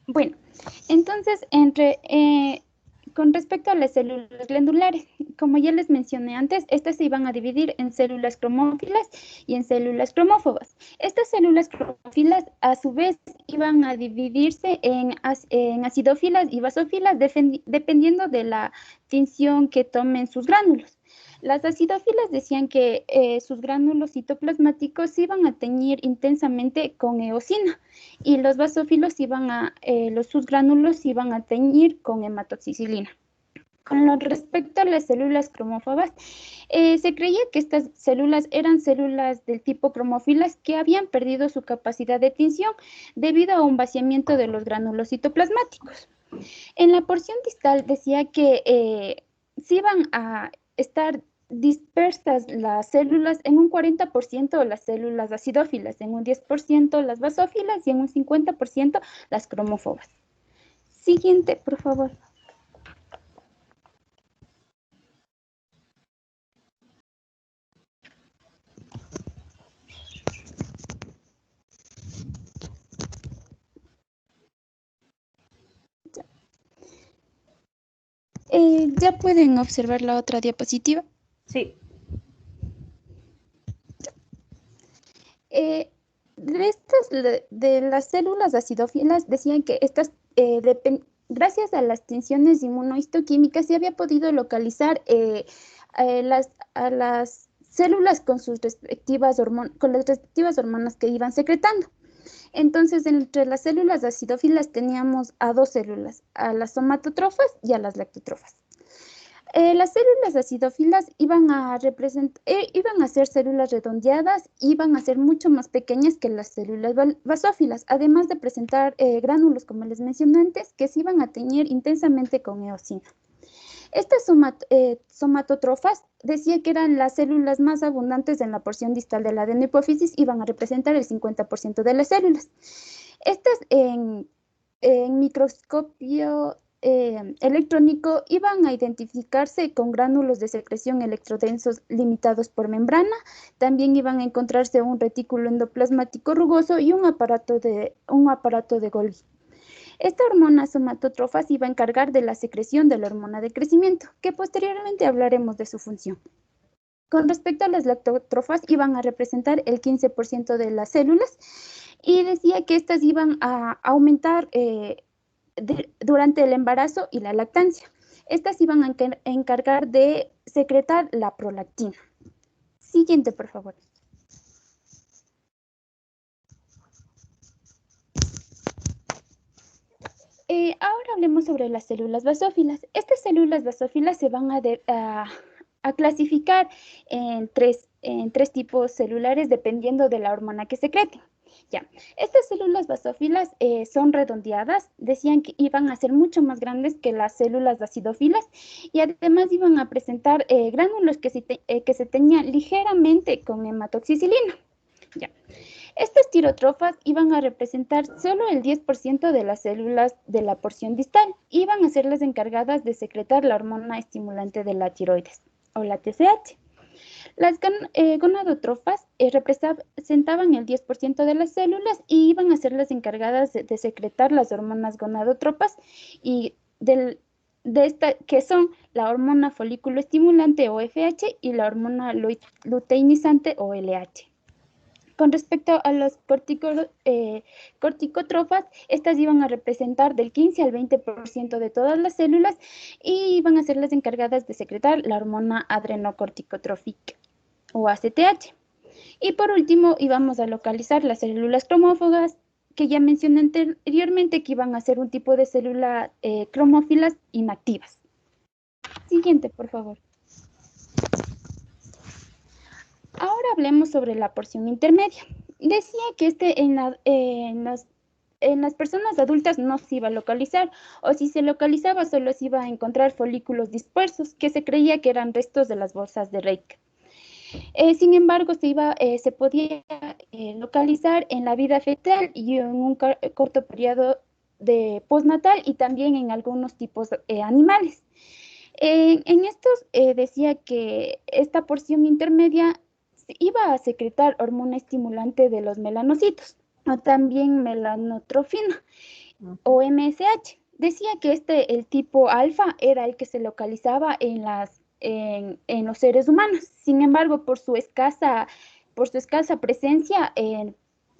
Bueno, entonces, con respecto a las células glandulares, como ya les mencioné antes, estas se iban a dividir en células cromófilas y en células cromófogas. Estas células cromófilas, a su vez, iban a dividirse en acidófilas y basófilas, dependiendo de la tinción que tomen sus gránulos. Las acidófilas decían que sus gránulos citoplasmáticos se iban a teñir intensamente con eosina y los basófilos sus gránulos se iban a teñir con hematoxicilina. Con respecto a las células cromófogas, se creía que estas células eran células del tipo cromófilas que habían perdido su capacidad de tinción debido a un vaciamiento de los gránulos citoplasmáticos. En la porción distal decía que se iban a estar dispersas las células en un 40% las células acidófilas, en un 10% las basófilas y en un 50% las cromófobas. Siguiente, por favor. ¿Ya pueden observar la otra diapositiva? Sí. De las células acidófilas decían que estas, gracias a las tensiones inmunohistoquímicas, se había podido localizar a las células con sus respectivas con las respectivas hormonas que iban secretando. Entonces, entre las células acidófilas teníamos a dos células, a las somatotrofas y a las lactotrofas. Las células acidófilas iban a ser células redondeadas, iban a ser mucho más pequeñas que las células basófilas, además de presentar gránulos, como les mencioné antes, que se iban a teñir intensamente con eosina. Estas somatotrofas decía que eran las células más abundantes en la porción distal de la adenohipófisis y iban a representar el 50% de las células. Estas en microscopio electrónico iban a identificarse con gránulos de secreción electrodensos limitados por membrana. También iban a encontrarse un retículo endoplasmático rugoso y un aparato de Golgi. Esta hormona somatotrofa se iba a encargar de la secreción de la hormona de crecimiento, que posteriormente hablaremos de su función. Con respecto a las lactotrofas, iban a representar el 15% de las células y decía que estas iban a aumentar durante el embarazo y la lactancia. Estas iban a encargar de secretar la prolactina. Siguiente, por favor. Ahora hablemos sobre las células basófilas. Estas células basófilas se van a clasificar en tres tipos celulares dependiendo de la hormona que secreten. Ya. Estas células basófilas son redondeadas, decían que iban a ser mucho más grandes que las células acidófilas y además iban a presentar gránulos que se teñían ligeramente con hematoxicilina. Ya. Estas tirotrofas iban a representar solo el 10% de las células de la porción distal. Iban a ser las encargadas de secretar la hormona estimulante de la tiroides, o la TSH. Las gonadotrofas representaban el 10% de las células y iban a ser las encargadas de secretar las hormonas gonadotropas y que son la hormona folículo estimulante o FH y la hormona luteinizante o LH. Con respecto a los corticotrofas, estas iban a representar del 15 al 20% de todas las células y iban a ser las encargadas de secretar la hormona adrenocorticotrófica o ACTH. Y por último, íbamos a localizar las células cromófagas, que ya mencioné anteriormente, que iban a ser un tipo de célula cromófilas inactivas. Siguiente, por favor. Ahora hablemos sobre la porción intermedia. Decía que en las personas adultas no se iba a localizar, o si se localizaba solo se iba a encontrar folículos dispersos, que se creía que eran restos de las bolsas de Rayk. Sin embargo, se podía localizar en la vida fetal y en un corto periodo de postnatal y también en algunos tipos animales. En estos decía que esta porción intermedia iba a secretar hormona estimulante de los melanocitos, o también melanotrofina, o MSH. Decía que el tipo alfa era el que se localizaba en los seres humanos. Sin embargo, por su escasa presencia,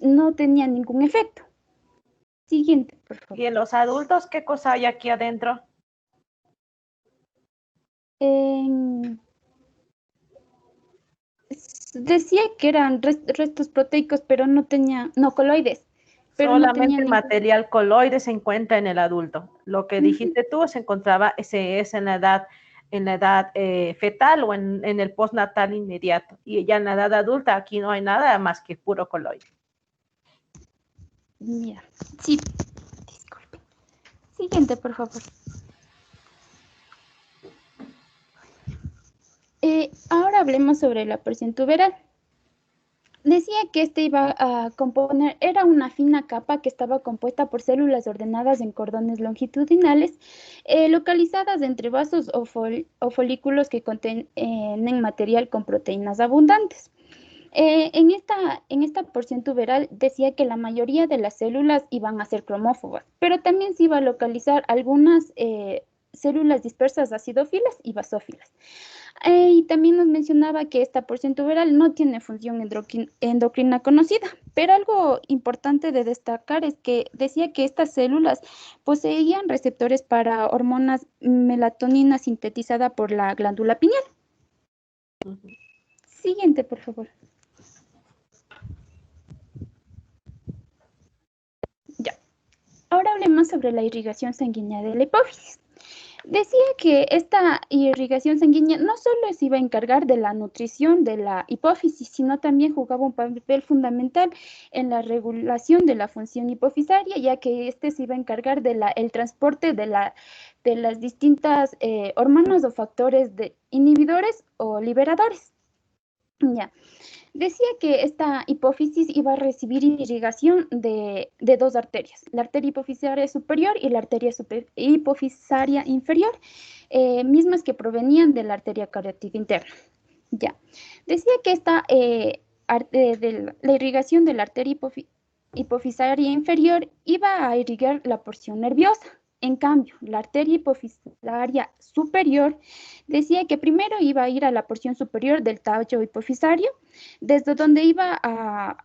no tenía ningún efecto. Siguiente, por favor. ¿Y en los adultos qué cosa hay aquí adentro? Decía que eran restos proteicos, pero coloides. Pero solamente no el material coloide se encuentra en el adulto. Lo que dijiste tú se encontraba, ese es en la edad fetal o en el postnatal inmediato. Y ya en la edad adulta aquí no hay nada más que puro coloide. Mira, sí, disculpe. Siguiente, por favor. Ahora ahora hablemos sobre la porción tuberal. Decía que este iba a componer, era una fina capa que estaba compuesta por células ordenadas en cordones longitudinales, localizadas entre vasos o folículos que contienen material con proteínas abundantes. En esta porción tuberal decía que la mayoría de las células iban a ser cromófobas, pero también se iba a localizar algunas células dispersas acidófilas y basófilas. Y también nos mencionaba que esta porción tuberal no tiene función endocrina conocida, pero algo importante de destacar es que decía que estas células poseían receptores para hormonas melatonina sintetizada por la glándula pineal. Siguiente, por favor. Ya. Ahora hablemos sobre la irrigación sanguínea de la hipófisis. Decía que esta irrigación sanguínea no solo se iba a encargar de la nutrición de la hipófisis, sino también jugaba un papel fundamental en la regulación de la función hipofisaria, ya que este se iba a encargar de el transporte de las distintas hormonas o factores inhibidores o liberadores. Ya. Decía que esta hipófisis iba a recibir irrigación de dos arterias, la arteria hipofisaria superior y la arteria hipofisaria inferior, mismas que provenían de la arteria carótida interna. Ya. Decía que la irrigación de la arteria hipofisaria inferior iba a irrigar la porción nerviosa. En cambio, la arteria hipofisaria superior decía que primero iba a ir a la porción superior del tallo hipofisario, desde donde iban a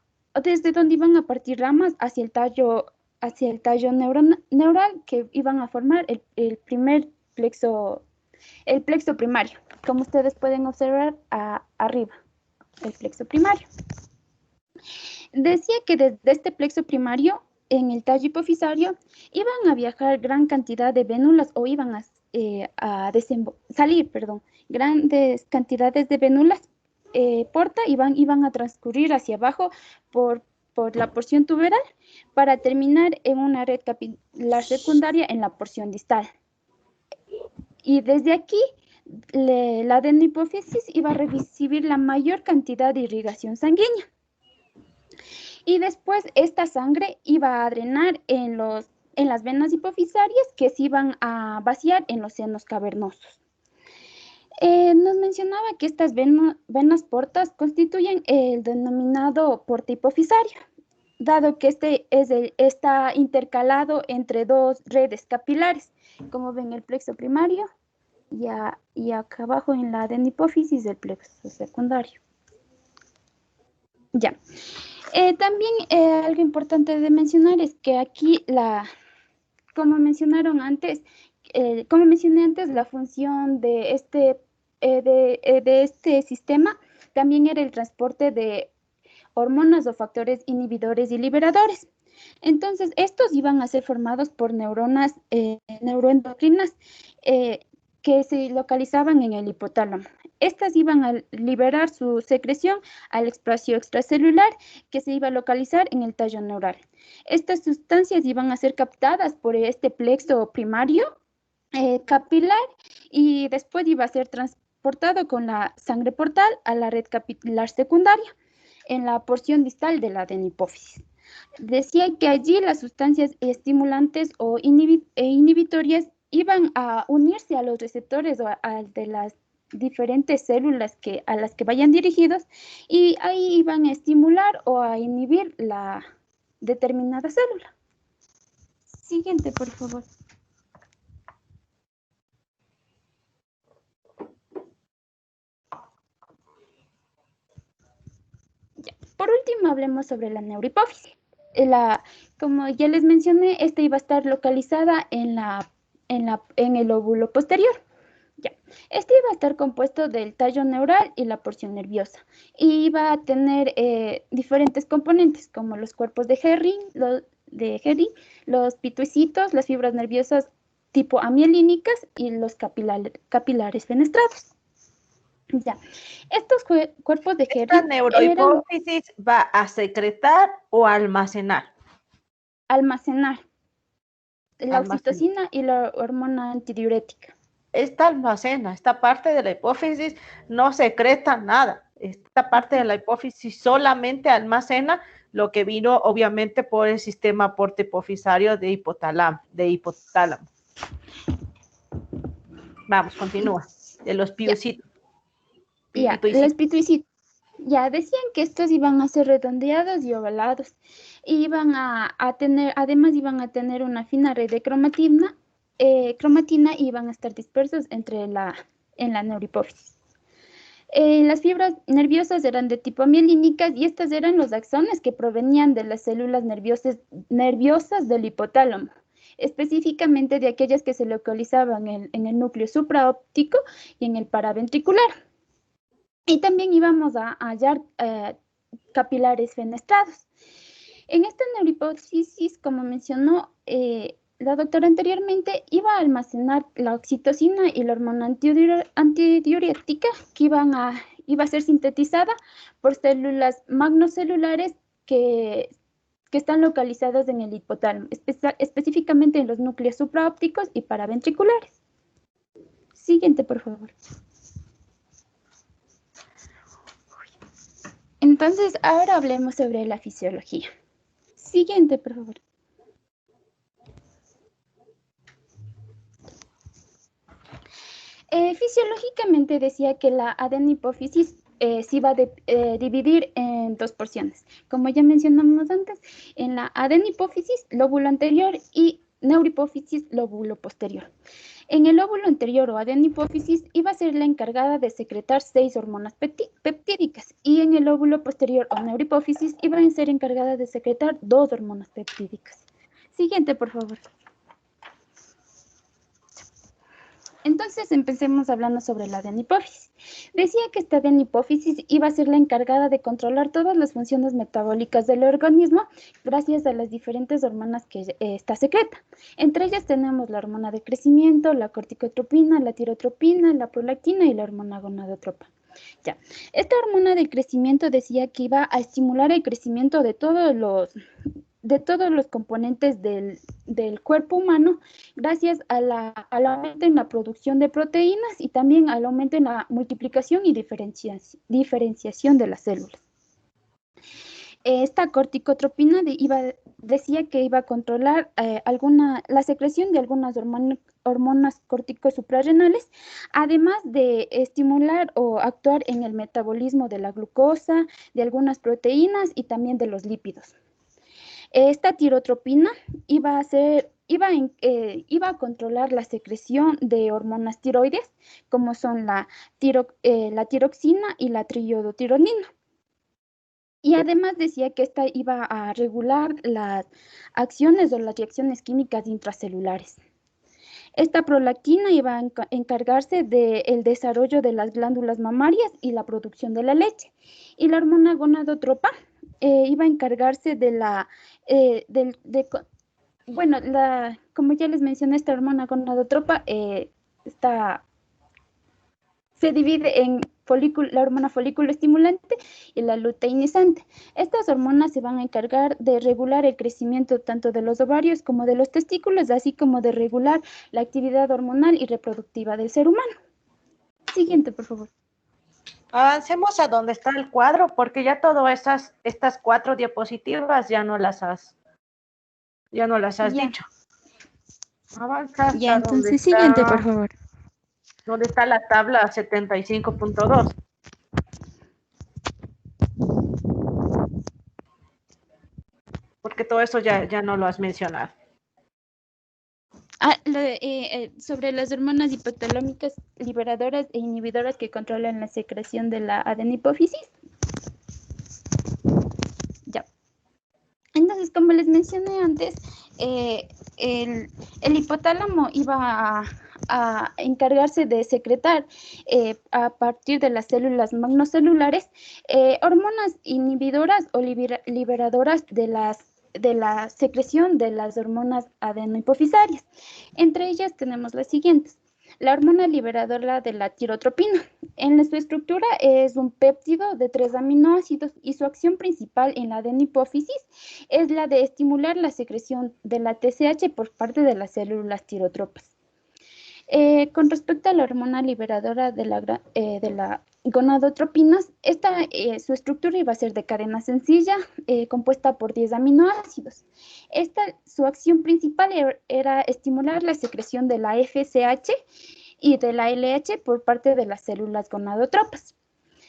partir ramas hacia el tallo neural que iban a formar el plexo primario, como ustedes pueden observar arriba, el plexo primario. Decía que desde este plexo primario, en el tallo hipofisario, iban a viajar gran cantidad de vénulas o iban a salir grandes cantidades de vénulas porta y iban a transcurrir hacia abajo por la porción tuberal para terminar en una red capilar secundaria en la porción distal. Y desde aquí, la adenohipófisis iba a recibir la mayor cantidad de irrigación sanguínea. Y después esta sangre iba a drenar en las venas hipofisarias que se iban a vaciar en los senos cavernosos. Nos mencionaba que estas venas portas constituyen el denominado porte hipofisario, dado que está intercalado entre dos redes capilares, como ven el plexo primario y acá abajo en la adenohipófisis el plexo secundario. Ya. También algo importante de mencionar es que aquí, como mencioné antes, la función de este sistema también era el transporte de hormonas o factores inhibidores y liberadores. Entonces, estos iban a ser formados por neuronas neuroendocrinas que se localizaban en el hipotálamo. Estas iban a liberar su secreción al espacio extracelular que se iba a localizar en el tallo neural. Estas sustancias iban a ser captadas por este plexo primario capilar y después iba a ser transportado con la sangre portal a la red capilar secundaria en la porción distal de la adenohipófisis. Decía que allí las sustancias estimulantes o inhibitorias iban a unirse a los receptores de las diferentes células a las que vayan dirigidos y ahí iban a estimular o a inhibir la determinada célula. Siguiente, por favor. Por último, hablemos sobre la neurohipófisis. Como ya les mencioné, esta iba a estar localizada en el lóbulo posterior. Ya. Este iba a estar compuesto del tallo neural y la porción nerviosa. Y iba a tener diferentes componentes, como los cuerpos de Henry, los pituicitos, las fibras nerviosas tipo amielínicas y los capilares fenestrados. Ya. Estos cuerpos de Henry. ¿Esta neurohipófisis va a secretar o almacenar? Almacenar la oxitocina y la hormona antidiurética. esta almacena, esta parte de la hipófisis no secreta nada. Esta parte de la hipófisis solamente almacena lo que vino obviamente por el sistema aporte hipofisario de hipotálamo. Vamos, continúa. De los piucitos. Ya, los pituicitos. Ya decían que estos iban a ser redondeados y ovalados. Iban a tener, además iban a tener una fina red de cromatina y iban a estar dispersos en la neurohipófisis. Las fibras nerviosas eran de tipo mielínicas y estas eran los axones que provenían de las células nerviosas del hipotálamo, específicamente de aquellas que se localizaban en el núcleo supraóptico y en el paraventricular. Y también íbamos a hallar capilares fenestrados. En esta neurohipófisis, como mencionó la doctora anteriormente, iba a almacenar la oxitocina y la hormona antidiurética que iba a ser sintetizada por células magnocelulares que están localizadas en el hipotálamo, específicamente en los núcleos supraópticos y paraventriculares. Siguiente, por favor. Entonces, ahora hablemos sobre la fisiología. Siguiente, por favor. Fisiológicamente decía que la adenihipófisis se iba a dividir en dos porciones. Como ya mencionamos antes, en la adenihipófisis, lóbulo anterior y neurohipófisis, lóbulo posterior. En el lóbulo anterior o adenihipófisis iba a ser la encargada de secretar 6 hormonas peptídicas y en el lóbulo posterior o neurohipófisis iba a ser encargada de secretar 2 hormonas peptídicas. Siguiente, por favor. Entonces empecemos hablando sobre la adenihipófisis. Decía que esta adenihipófisis iba a ser la encargada de controlar todas las funciones metabólicas del organismo gracias a las diferentes hormonas que esta secreta. Entre ellas tenemos la hormona de crecimiento, la corticotropina, la tirotropina, la prolactina y la hormona gonadotropa. Ya. Esta hormona de crecimiento decía que iba a estimular el crecimiento de todos los componentes del cuerpo humano gracias al aumento en la producción de proteínas y también al aumento en la multiplicación y diferenciación de las células. Esta corticotropina decía que iba a controlar la secreción de algunas hormonas corticosuprarrenales, además de estimular o actuar en el metabolismo de la glucosa, de algunas proteínas y también de los lípidos. Esta tirotropina iba a controlar la secreción de hormonas tiroides, como son la tiroxina y la triiodotironina. Y además decía que esta iba a regular las acciones o las reacciones químicas intracelulares. Esta prolactina iba a encargarse del desarrollo de las glándulas mamarias y la producción de la leche. Y la hormona gonadotropa iba a encargarse de como ya les mencioné, esta hormona gonadotropa se divide en la hormona folículo estimulante y la luteinizante. Estas hormonas se van a encargar de regular el crecimiento tanto de los ovarios como de los testículos, así como de regular la actividad hormonal y reproductiva del ser humano. Siguiente, por favor. Avancemos a donde está el cuadro, porque ya todas estas 4 diapositivas ya no las has dicho. Avanza. Ya, entonces siguiente, por favor. ¿Dónde está la tabla 75.2? Porque todo eso ya no lo has mencionado. Sobre las hormonas hipotalámicas liberadoras e inhibidoras que controlan la secreción de la adenihipófisis. Ya. Entonces, como les mencioné antes, el hipotálamo iba a encargarse de secretar a partir de las células magnocelulares hormonas inhibidoras o liberadoras de la secreción de las hormonas adenihipofisarias. Entre ellas tenemos las siguientes. La hormona liberadora de la tirotropina. En su estructura es un péptido de 3 aminoácidos y su acción principal en la adenihipófisis es la de estimular la secreción de la TSH por parte de las células tirotropas. Con respecto a la hormona liberadora de la gonadotropinas, su estructura iba a ser de cadena sencilla, compuesta por 10 aminoácidos. Su acción principal era estimular la secreción de la FSH y de la LH por parte de las células gonadotropas.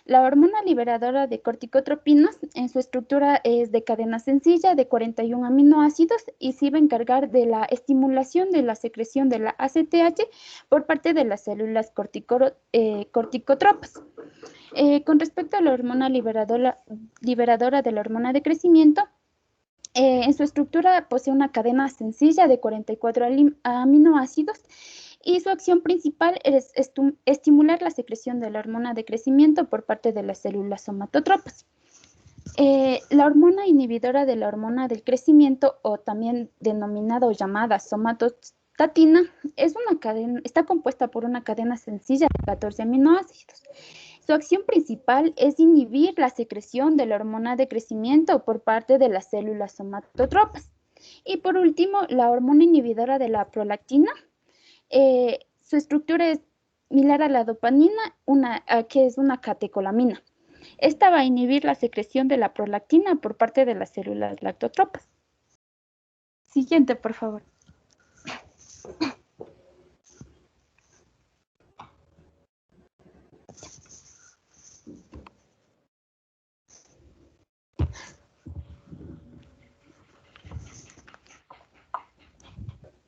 La hormona liberadora de corticotropinas en su estructura es de cadena sencilla de 41 aminoácidos y se iba a encargar de la estimulación de la secreción de la ACTH por parte de las células corticotropas. Con respecto a la hormona liberadora de la hormona de crecimiento, en su estructura posee una cadena sencilla de 44 aminoácidos y su acción principal es estimular la secreción de la hormona de crecimiento por parte de las células somatotropas. La hormona inhibidora de la hormona del crecimiento, o también denominada o llamada somatostatina, está compuesta por una cadena sencilla de 14 aminoácidos. Su acción principal es inhibir la secreción de la hormona de crecimiento por parte de las células somatotropas. Y por último, la hormona inhibidora de la prolactina. Su estructura es similar a la dopamina, que es una catecolamina. Esta va a inhibir la secreción de la prolactina por parte de las células lactotropas. Siguiente, por favor.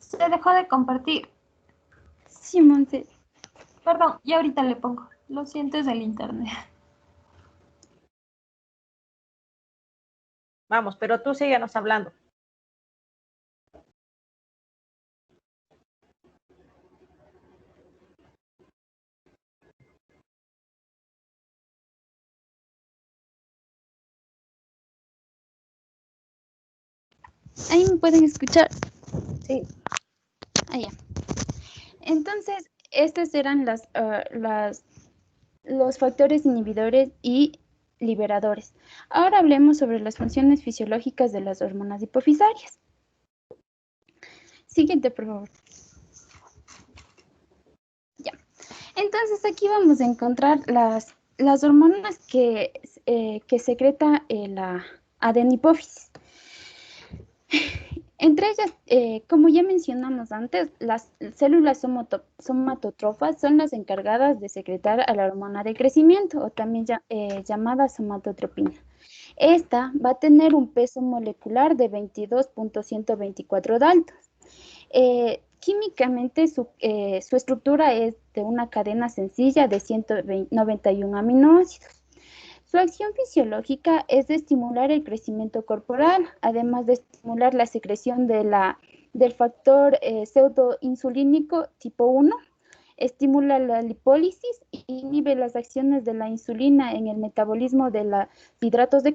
Se dejó de compartir. Sí, Monse. Perdón, y ahorita le pongo. Lo siento, es el internet. Vamos, pero tú síguenos hablando. Ahí me pueden escuchar. Sí. Ya. Entonces, estos eran los factores inhibidores y liberadores. Ahora hablemos sobre las funciones fisiológicas de las hormonas hipofisarias. Siguiente, por favor. Ya. Entonces, aquí vamos a encontrar las hormonas que secreta la adenipófisis. Entre ellas, como ya mencionamos antes, las células somatotrofas son las encargadas de secretar a la hormona de crecimiento, o también llamada somatotropina. Esta va a tener un peso molecular de 22.124 daltons. Químicamente, su estructura es de una cadena sencilla de 191 aminoácidos. Su acción fisiológica es de estimular el crecimiento corporal, además de estimular la secreción del factor pseudoinsulínico tipo 1, estimula la lipólisis e inhibe las acciones de la insulina en el metabolismo de los hidratos de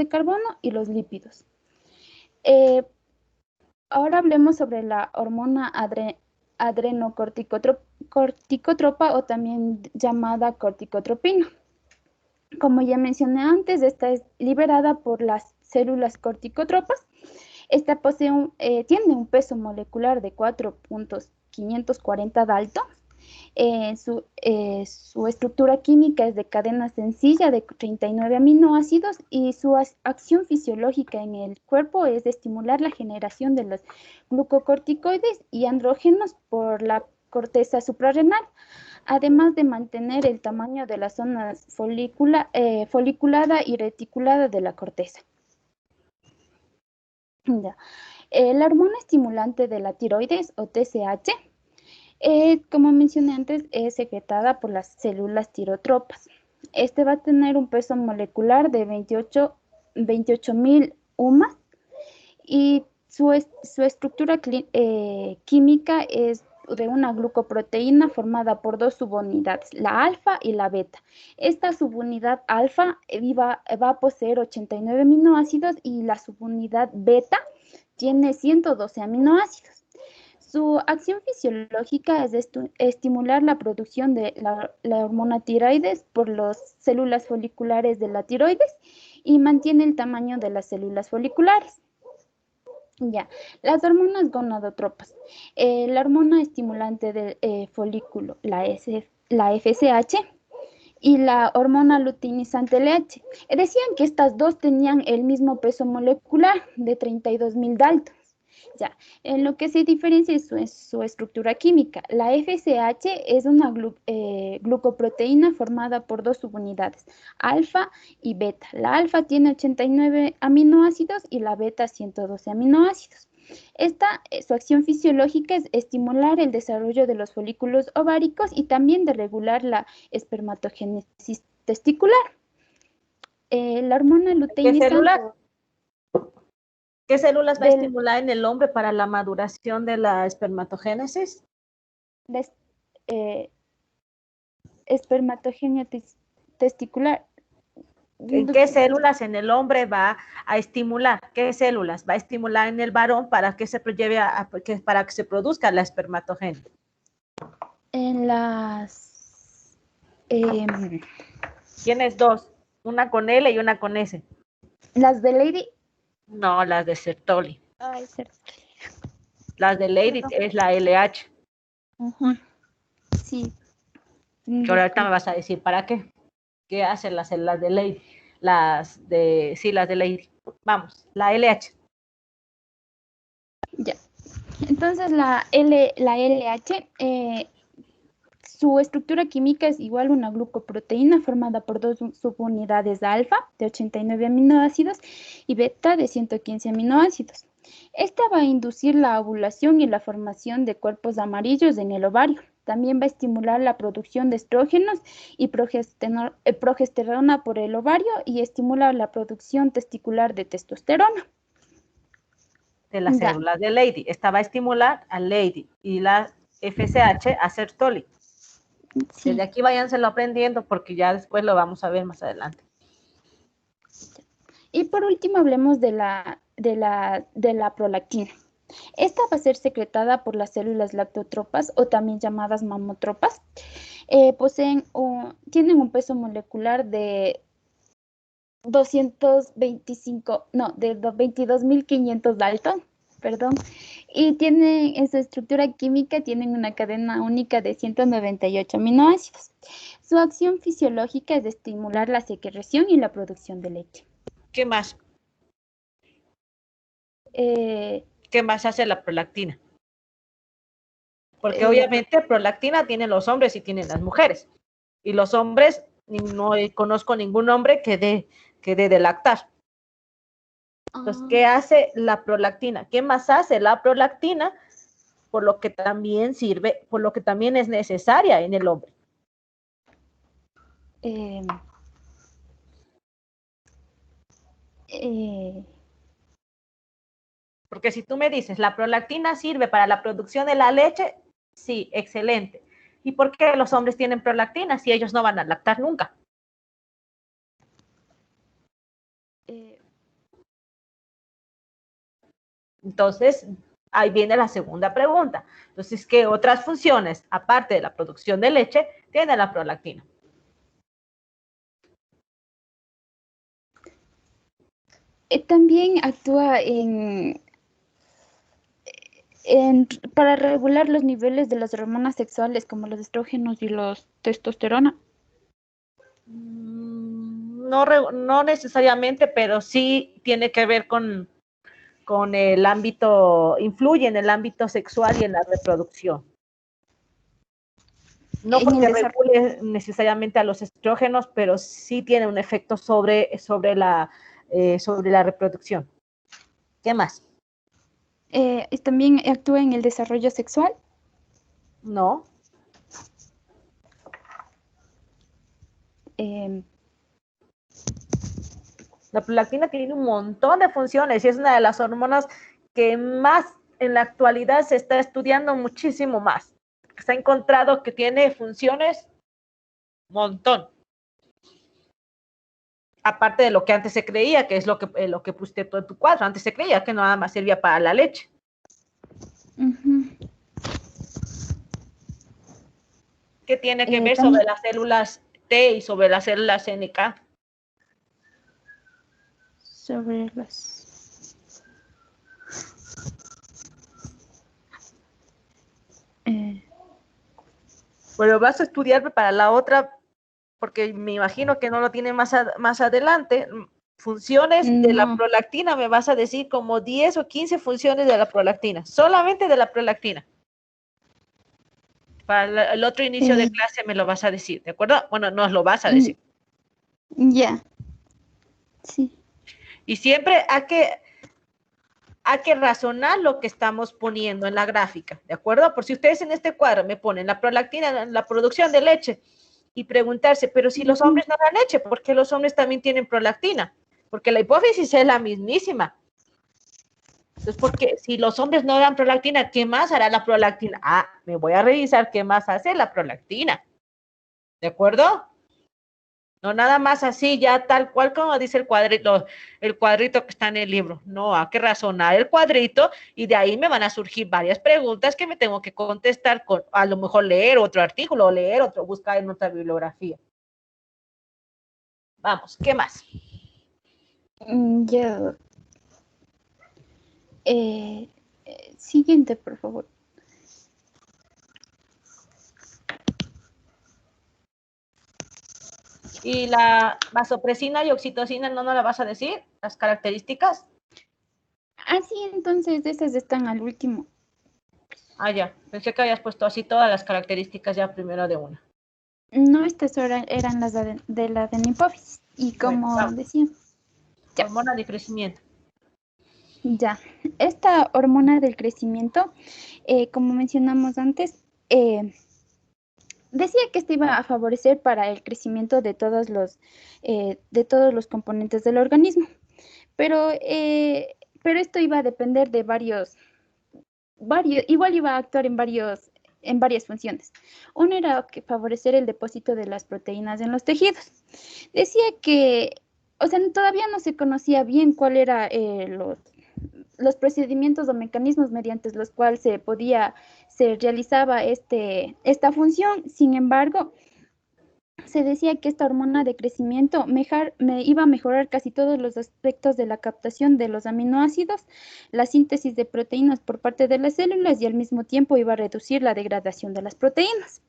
carbono y los lípidos. Ahora hablemos sobre la hormona adrenocorticotropa, o también llamada corticotropina. Como ya mencioné antes, esta es liberada por las células corticotropas. Esta tiene un peso molecular de 4.540 daltons. Su estructura química es de cadena sencilla de 39 aminoácidos y su acción fisiológica en el cuerpo es de estimular la generación de los glucocorticoides y andrógenos por la corteza suprarrenal, además de mantener el tamaño de las zonas foliculada y reticulada de la corteza. La hormona estimulante de la tiroides, o TSH, como mencioné antes, es secretada por las células tirotropas. Este va a tener un peso molecular de 28.000 UMAS y su estructura química es de una glucoproteína formada por dos subunidades, la alfa y la beta. Esta subunidad alfa va a poseer 89 aminoácidos y la subunidad beta tiene 112 aminoácidos. Su acción fisiológica es estimular la producción de la hormona tiroides por las células foliculares de la tiroides y mantiene el tamaño de las células foliculares. Ya, las hormonas gonadotropas. La hormona estimulante del folículo, la FSH, y la hormona luteinizante LH. Decían que estas dos tenían el mismo peso molecular de 32.000 daltons. Ya, en lo que se diferencia es su estructura química. La FSH es una glucoproteína formada por dos subunidades, alfa y beta. La alfa tiene 89 aminoácidos y la beta 112 aminoácidos. Su acción fisiológica es estimular el desarrollo de los folículos ováricos y también de regular la espermatogénesis testicular. La hormona luteinizante. ¿Qué células va a estimular en el hombre para la maduración de la espermatogénesis? Espermatogénesis testicular. ¿En qué células en el hombre va a estimular? ¿Qué células va a estimular en el varón para que se para que se produzca la espermatogénesis? En las... Tienes dos, una con L y una con S. ¿Las de Lady? No, las de Sertoli. Ay, Sertoli. Las de Lady es la LH. Sí. Que ahorita me vas a decir, ¿para qué? ¿Qué hacen las células de Lady? Las de Lady. Vamos, la LH. Ya. Entonces la LH, su estructura química es igual a una glucoproteína formada por dos subunidades alfa de 89 aminoácidos y beta de 115 aminoácidos. Esta va a inducir la ovulación y la formación de cuerpos amarillos en el ovario. También va a estimular la producción de estrógenos y progesterona por el ovario y estimula la producción testicular de testosterona. De las células de Lady. Esta va a estimular a Lady y la FSH a Sertoli. Sí. Desde aquí váyanselo aprendiendo porque ya después lo vamos a ver más adelante. Y por último hablemos de la prolactina. Esta va a ser secretada por las células lactotropas o también llamadas mamotropas. Tienen un peso molecular de 22.500 daltons, perdón, y en su estructura química tienen una cadena única de 198 aminoácidos. Su acción fisiológica es de estimular la secreción y la producción de leche. ¿Qué más? ¿Qué más hace la prolactina? Porque obviamente prolactina tienen los hombres y tienen las mujeres. Y los hombres, no conozco ningún hombre que dé de lactar. Entonces, ¿qué hace la prolactina? ¿Qué más hace la prolactina? Por lo que también es necesaria en el hombre. Porque si tú me dices, la prolactina sirve para la producción de la leche, sí, excelente. ¿Y por qué los hombres tienen prolactina si ellos no van a lactar nunca? Entonces, ahí viene la segunda pregunta. Entonces, ¿qué otras funciones, aparte de la producción de leche, tiene la prolactina? También actúa para regular los niveles de las hormonas sexuales como los estrógenos y los testosterona. No necesariamente, pero sí tiene que ver con el ámbito, influye en el ámbito sexual y en la reproducción. No porque regule necesariamente a los estrógenos, pero sí tiene un efecto sobre la reproducción. ¿Qué más? ¿También actúa en el desarrollo sexual? No. La prolactina tiene un montón de funciones y es una de las hormonas que más en la actualidad se está estudiando muchísimo más. Se ha encontrado que tiene funciones montón. Aparte de lo que antes se creía, que es lo que pusiste todo en tu cuadro. Antes se creía que nada más servía para la leche. ¿Qué tiene que ver sobre las células T y sobre las células NK? Sobre las... Bueno, vas a estudiar para la otra, porque me imagino que no lo tiene más adelante. Funciones de la No. prolactina, me vas a decir como 10 o 15 funciones de la prolactina, solamente de la prolactina. Para el otro inicio de clase me lo vas a decir, ¿de acuerdo? Bueno, nos lo vas a decir. Ya. Sí. Y siempre hay que razonar lo que estamos poniendo en la gráfica, ¿de acuerdo? Por si ustedes en este cuadro me ponen la prolactina, la producción de leche, y preguntarse, pero si los hombres no dan leche, ¿por qué los hombres también tienen prolactina? Porque la hipófisis es la mismísima. Entonces, porque si los hombres no dan prolactina, ¿qué más hará la prolactina? Ah, me voy a revisar qué más hace la prolactina. ¿De acuerdo? No nada más así, ya tal cual como dice el cuadrito que está en el libro. No, hay que razonar el cuadrito y de ahí me van a surgir varias preguntas que me tengo que contestar con, a lo mejor leer otro artículo, leer otro, buscar en otra bibliografía. Vamos, ¿qué más? Ya. Siguiente, por favor. ¿Y la vasopresina y oxitocina no nos la vas a decir? ¿Las características? Ah, sí, entonces esas están al último. Ah, ya. Pensé que habías puesto así todas las características ya primero de una. No, estas eran las de la adenopófisis. Y como Bueno, decía, hormona de crecimiento. ya, esta hormona del crecimiento, como mencionamos antes, decía que esto iba a favorecer para el crecimiento de todos los componentes del organismo, pero esto iba a depender de varios, igual iba a actuar en varias funciones. Uno era que favorecer el depósito de las proteínas en los tejidos. Decía que, o sea, todavía no se conocía bien cuál era los procedimientos o mecanismos mediante los cuales se realizaba esta función. Sin embargo, se decía que esta hormona de crecimiento iba a mejorar casi todos los aspectos de la captación de los aminoácidos, la síntesis de proteínas por parte de las células y al mismo tiempo iba a reducir la degradación de las proteínas.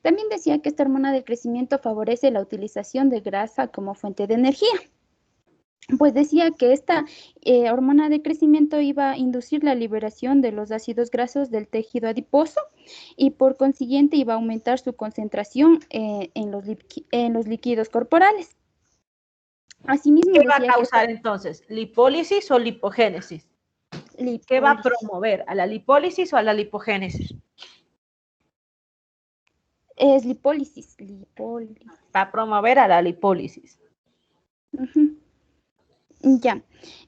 También decía que esta hormona de crecimiento favorece la utilización de grasa como fuente de energía. Pues decía que esta hormona de crecimiento iba a inducir la liberación de los ácidos grasos del tejido adiposo y por consiguiente iba a aumentar su concentración en los líquidos corporales. Asimismo, ¿Qué va a decía causar entonces? ¿Lipólisis o lipogénesis? ¿Qué va a promover? ¿A la lipólisis o a la lipogénesis? Es lipólisis. Va a promover a la lipólisis. Ya.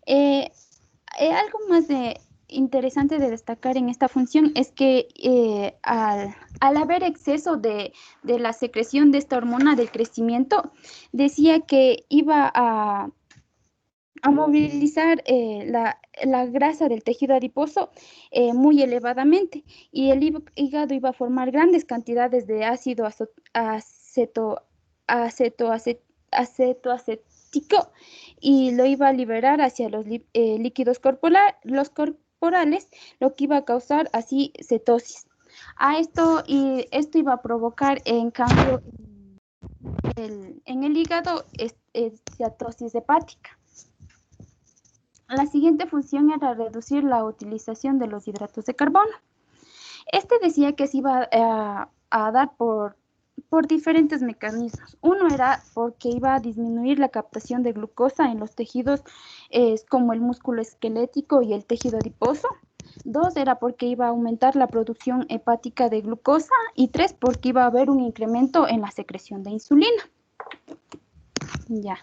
Algo más interesante de destacar en esta función es que al haber exceso de la secreción de esta hormona del crecimiento, decía que iba a movilizar la grasa del tejido adiposo muy elevadamente y el hígado iba a formar grandes cantidades de ácido acetoacético y lo iba a liberar hacia los líquidos corporales, lo que iba a causar así cetosis. Esto iba a provocar, en cambio, en el hígado, cetosis hepática. La siguiente función era reducir la utilización de los hidratos de carbono. Decía que se iba a dar por diferentes mecanismos. Uno era porque iba a disminuir la captación de glucosa en los tejidos como el músculo esquelético y el tejido adiposo. 2 era porque iba a aumentar la producción hepática de glucosa. Y 3 porque iba a haber un incremento en la secreción de insulina. Ya.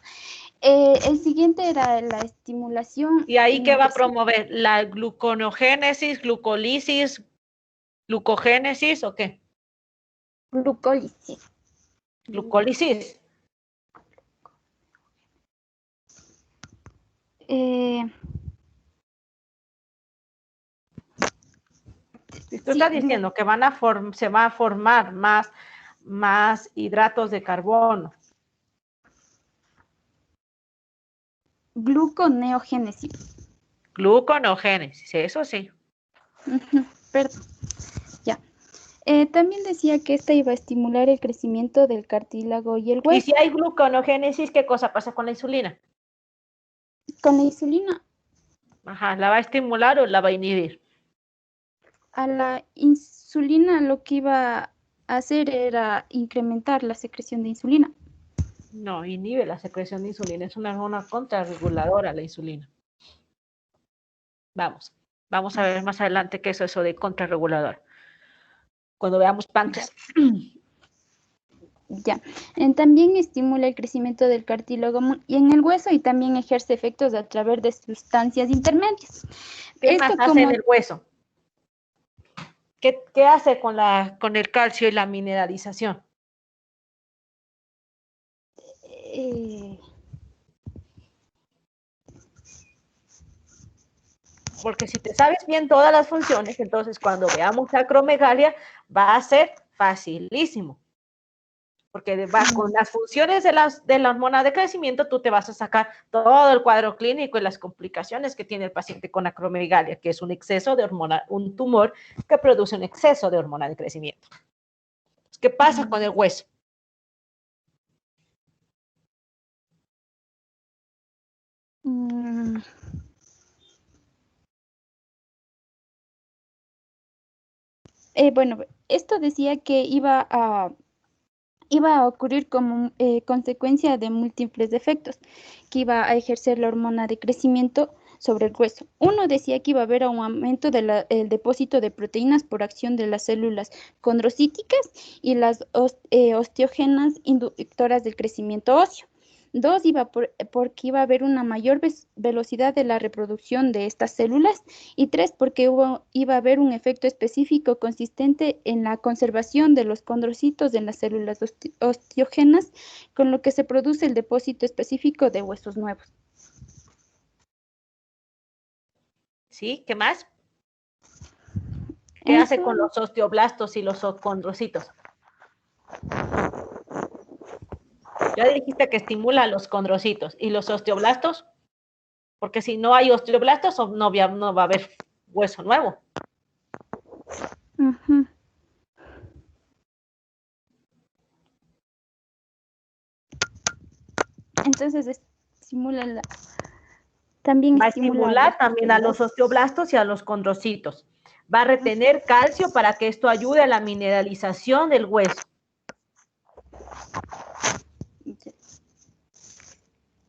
El siguiente era la estimulación. ¿Y ahí qué va a promover? ¿La gluconogénesis, glucólisis, glucogénesis o qué? Glucólisis. Glucólisis. Si tú estás diciendo que se va a formar más hidratos de carbono. Gluconeogénesis. Gluconogénesis, eso sí. Perdón. Ya. También decía que esta iba a estimular el crecimiento del cartílago y el Y hueso. si hay gluconogénesis, ¿qué cosa pasa con la insulina? Con la insulina, Ajá, ¿la va a estimular o la va a inhibir? a la insulina lo que iba a hacer era incrementar la secreción de insulina. No, inhibe la secreción de insulina, es una contrarreguladora la insulina. Vamos a ver más adelante qué es eso de contrarregulador. Cuando veamos páncreas. Ya. También estimula el crecimiento del cartílago y en el hueso y también ejerce efectos a través de sustancias intermedias. ¿Qué más hace en el hueso? ¿Qué hace con el calcio y la mineralización? Porque si te sabes bien todas las funciones, entonces cuando veamos acromegalia va a ser facilísimo. Porque va con las funciones de la hormona de crecimiento, tú te vas a sacar todo el cuadro clínico y las complicaciones que tiene el paciente con acromegalia, que es un exceso de hormona, un tumor que produce un exceso de hormona de crecimiento. ¿Qué pasa con el hueso? Bueno, esto decía que iba a ocurrir como consecuencia de múltiples efectos que iba a ejercer la hormona de crecimiento sobre el hueso. Uno decía que iba a haber un aumento del depósito de proteínas por acción de las células condrocíticas y las osteógenas inductoras del crecimiento óseo. Dos, porque iba a haber una mayor velocidad de la reproducción de estas células. Y tres, porque iba a haber un efecto específico consistente en la conservación de los condrocitos en las células osteógenas, con lo que se produce el depósito específico de huesos nuevos. ¿Sí? ¿Qué más? ¿Qué hace con los osteoblastos y los condrocitos? Ya dijiste que estimula los condrocitos. ¿Y los osteoblastos? Porque si no hay osteoblastos, no va a haber hueso nuevo. Entonces estimula también va a estimular también a los osteoblastos y a los condrocitos. Va a retener calcio para que esto ayude a la mineralización del hueso.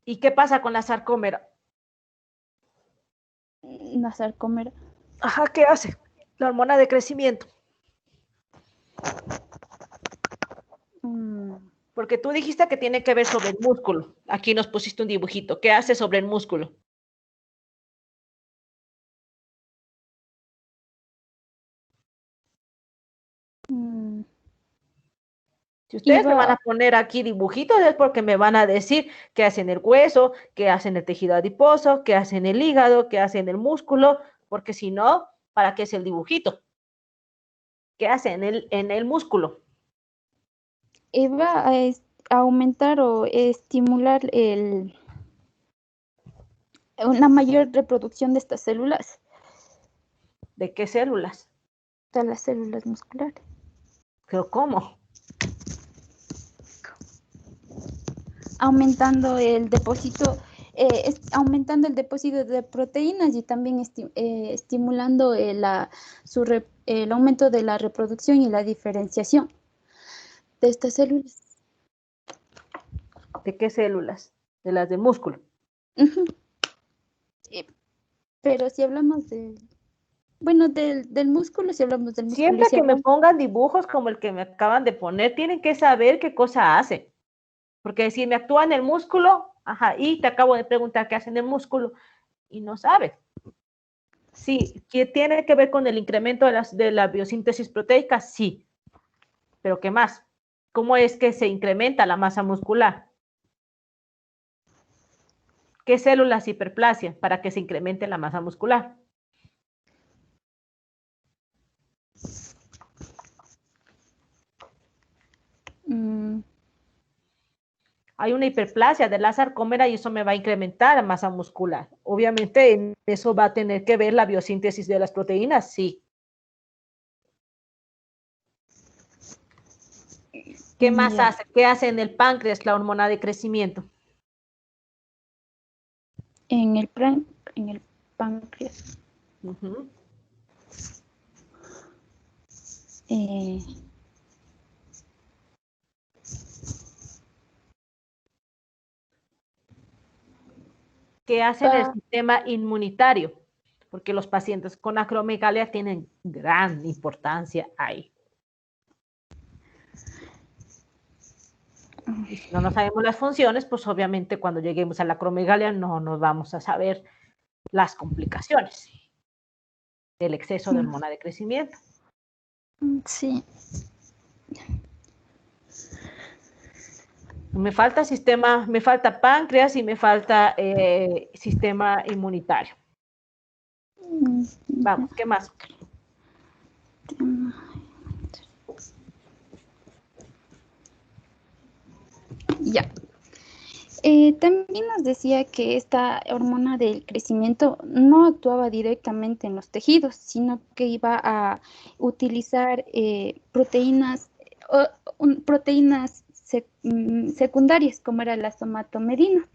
¿Y qué pasa con la sarcómera? La sarcómera. Ajá, ¿qué hace? La hormona de crecimiento. Porque tú dijiste que tiene que ver sobre el músculo. Aquí nos pusiste un dibujito. ¿Qué hace sobre el músculo? Si ustedes me van a poner aquí dibujitos es porque me van a decir qué hacen el hueso, qué hacen el tejido adiposo, qué hacen el hígado, qué hacen el músculo, porque si no, ¿para qué es el dibujito? ¿Qué hace en el músculo? Va a aumentar o estimular una mayor reproducción de estas células. ¿De qué células? De las células musculares. ¿Pero cómo? Aumentando el depósito, de proteínas y también estimulando el aumento de la reproducción y la diferenciación de estas células. ¿De qué células? De las del músculo. Pero si hablamos del músculo, si hablamos del músculo. Siempre que me pongan dibujos como el que me acaban de poner, tienen que saber qué cosa hace. Porque si me actúa en el músculo, ajá, y te acabo de preguntar qué hace en el músculo, y no sabes. Sí, que tiene que ver con el incremento de la biosíntesis proteica, sí. Pero ¿qué más? ¿Cómo es que se incrementa la masa muscular? ¿Qué células hiperplasia para que se incremente la masa muscular? Hay una hiperplasia de la sarcómera y eso me va a incrementar la masa muscular. Obviamente en eso va a tener que ver la biosíntesis de las proteínas, sí. ¿Qué más Ya. hace? ¿Qué hace en el páncreas la hormona de crecimiento? En el páncreas. Ujú. eh, ¿Qué hace en el va- sistema inmunitario? Porque los pacientes con acromegalia tienen gran importancia ahí. Y si no sabemos las funciones, pues obviamente cuando lleguemos a la acromegalia no nos vamos a saber las complicaciones del exceso de hormona de crecimiento. sí. Me falta páncreas y me falta sistema inmunitario. Vamos, ¿qué más? Ya. También nos decía que esta hormona del crecimiento no actuaba directamente en los tejidos, sino que iba a utilizar proteínas secundarias, como era la somatomedina.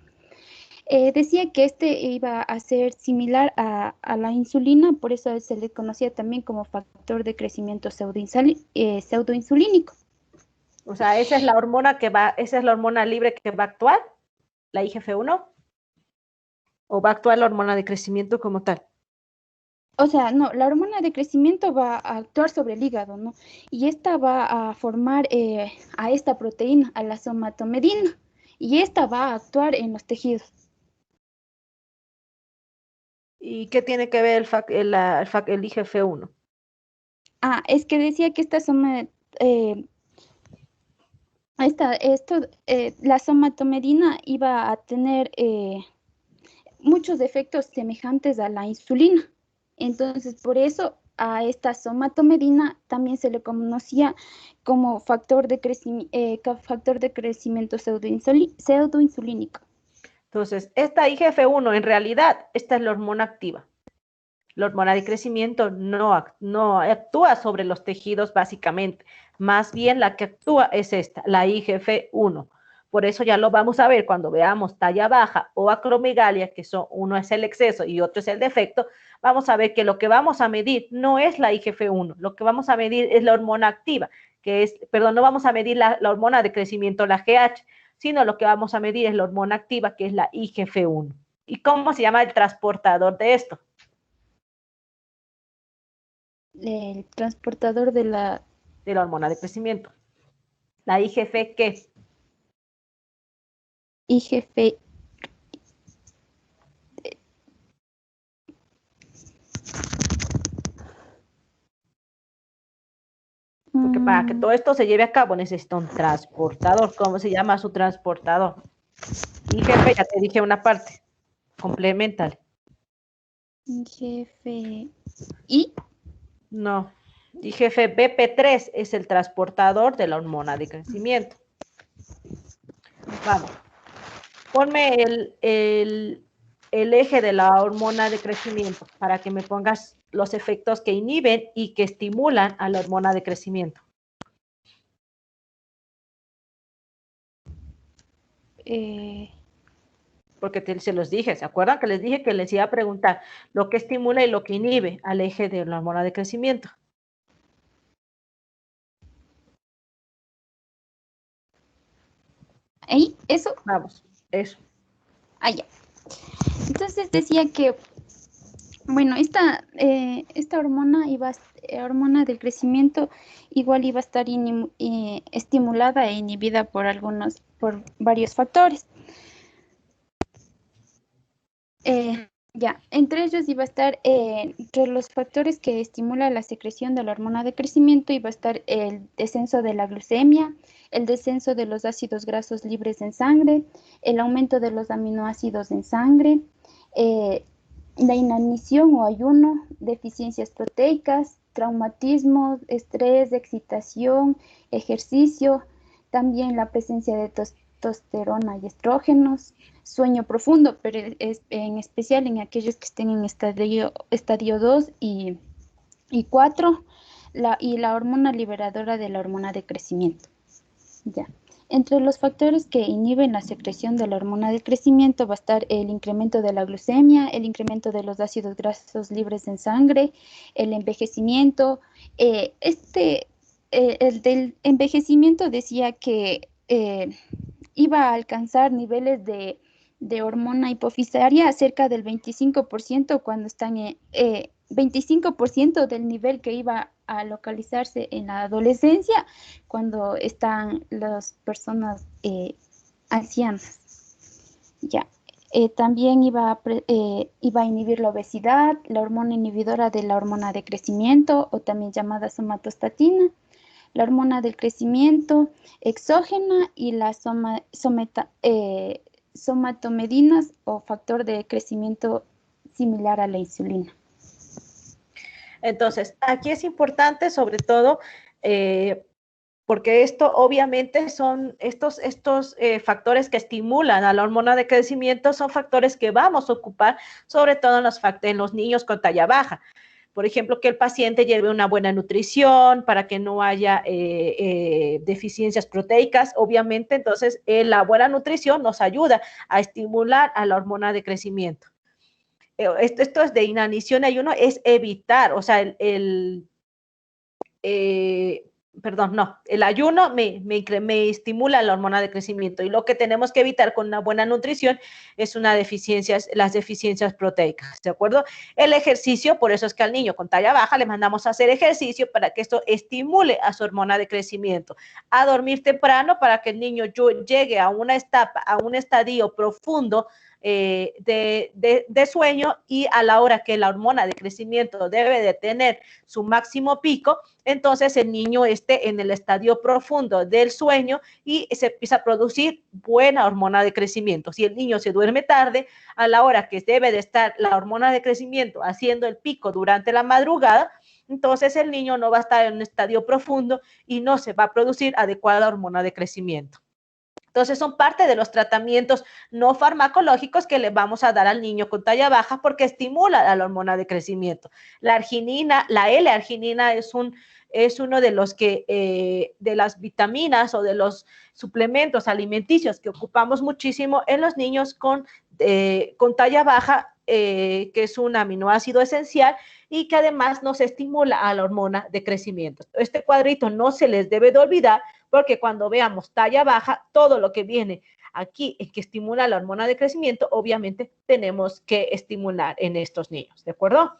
Decía que este iba a ser similar a la insulina, por eso se le conocía también como factor de crecimiento pseudoinsulínico. O sea, esa es la hormona esa es la hormona libre que va a actuar, la IGF-1, o va a actuar la hormona de crecimiento como tal. O sea, no, la hormona de crecimiento va a actuar sobre el hígado, ¿no? Y esta va a formar a esta proteína, a la somatomedina, y esta va a actuar en los tejidos. ¿Y qué tiene que ver el IGF-1? Ah, es que decía que la somatomedina iba a tener muchos efectos semejantes a la insulina. Entonces, por eso a esta somatomedina también se le conocía como factor de crecimiento pseudoinsulínico. Entonces, esta IGF-1 en realidad, esta es la hormona activa. La hormona de crecimiento no actúa sobre los tejidos básicamente. Más bien la que actúa es esta, la IGF-1. Por eso ya lo vamos a ver cuando veamos talla baja o acromegalia, que uno es el exceso y otro es el defecto. Vamos a ver que lo que vamos a medir no es la IGF-1, lo que vamos a medir es la hormona activa, no vamos a medir la hormona de crecimiento, la GH, sino lo que vamos a medir es la hormona activa, que es la IGF-1. ¿Y cómo se llama el transportador de esto? El transportador de la hormona de crecimiento. La IGF, ¿qué? IGF. Porque para que todo esto se lleve a cabo necesita un transportador. ¿Cómo se llama su transportador? IGF, ya te dije una parte. Complementale. IGF. ¿Y? No. IGF BP3 es el transportador de la hormona de crecimiento. Vamos. Ponme el eje de la hormona de crecimiento para que me pongas los efectos que inhiben y que estimulan a la hormona de crecimiento. Porque se los dije, ¿se acuerdan que les dije que les iba a preguntar lo que estimula y lo que inhibe al eje de la hormona de crecimiento? ¿Ahí? ¿Eso? Vamos, eso. Ah, ya. Entonces decía que, bueno, esta hormona hormona del crecimiento igual iba a estar estimulada e inhibida por varios factores. Ya, entre ellos iba a estar, entre los factores que estimula la secreción de la hormona de crecimiento, iba a estar el descenso de la glucemia, el descenso de los ácidos grasos libres en sangre, el aumento de los aminoácidos en sangre, la inanición o ayuno, deficiencias proteicas, traumatismos, estrés, excitación, ejercicio, también la presencia de testosterona y estrógenos, sueño profundo, pero en especial en aquellos que estén en estadio 2 y 4, y la hormona liberadora de la hormona de crecimiento. Ya. Entre los factores que inhiben la secreción de la hormona del crecimiento va a estar el incremento de la glucemia, el incremento de los ácidos grasos libres en sangre, el envejecimiento. El del envejecimiento decía que iba a alcanzar niveles de hormona hipofisaria cerca del 25% cuando están en 25% del nivel que iba a localizarse en la adolescencia cuando están las personas ancianas. Ya. También iba a inhibir la obesidad, la hormona inhibidora de la hormona de crecimiento o también llamada somatostatina, la hormona del crecimiento exógena y la somatomedinas o factor de crecimiento similar a la insulina. Entonces, aquí es importante sobre todo porque esto obviamente son estos factores que estimulan a la hormona de crecimiento, son factores que vamos a ocupar sobre todo en los niños con talla baja. Por ejemplo, que el paciente lleve una buena nutrición para que no haya deficiencias proteicas, obviamente, entonces la buena nutrición nos ayuda a estimular a la hormona de crecimiento. Esto es de inanición y ayuno, es evitar, o sea, el ayuno me estimula la hormona de crecimiento y lo que tenemos que evitar con una buena nutrición es las deficiencias proteicas, ¿de acuerdo? El ejercicio, por eso es que al niño con talla baja le mandamos a hacer ejercicio para que esto estimule a su hormona de crecimiento, a dormir temprano para que el niño llegue a un estadio profundo de sueño y a la hora que la hormona de crecimiento debe de tener su máximo pico, entonces el niño esté en el estadio profundo del sueño y se empieza a producir buena hormona de crecimiento. Si el niño se duerme tarde, a la hora que debe de estar la hormona de crecimiento haciendo el pico durante la madrugada, entonces el niño no va a estar en un estadio profundo y no se va a producir adecuada hormona de crecimiento. Entonces son parte de los tratamientos no farmacológicos que le vamos a dar al niño con talla baja porque estimula la hormona de crecimiento. La arginina, la L-arginina es uno de los de las vitaminas o de los suplementos alimenticios que ocupamos muchísimo en los niños con talla baja, que es un aminoácido esencial y que además nos estimula a la hormona de crecimiento. Este cuadrito no se les debe de olvidar porque cuando veamos talla baja, todo lo que viene aquí es que estimula la hormona de crecimiento, obviamente tenemos que estimular en estos niños, ¿de acuerdo?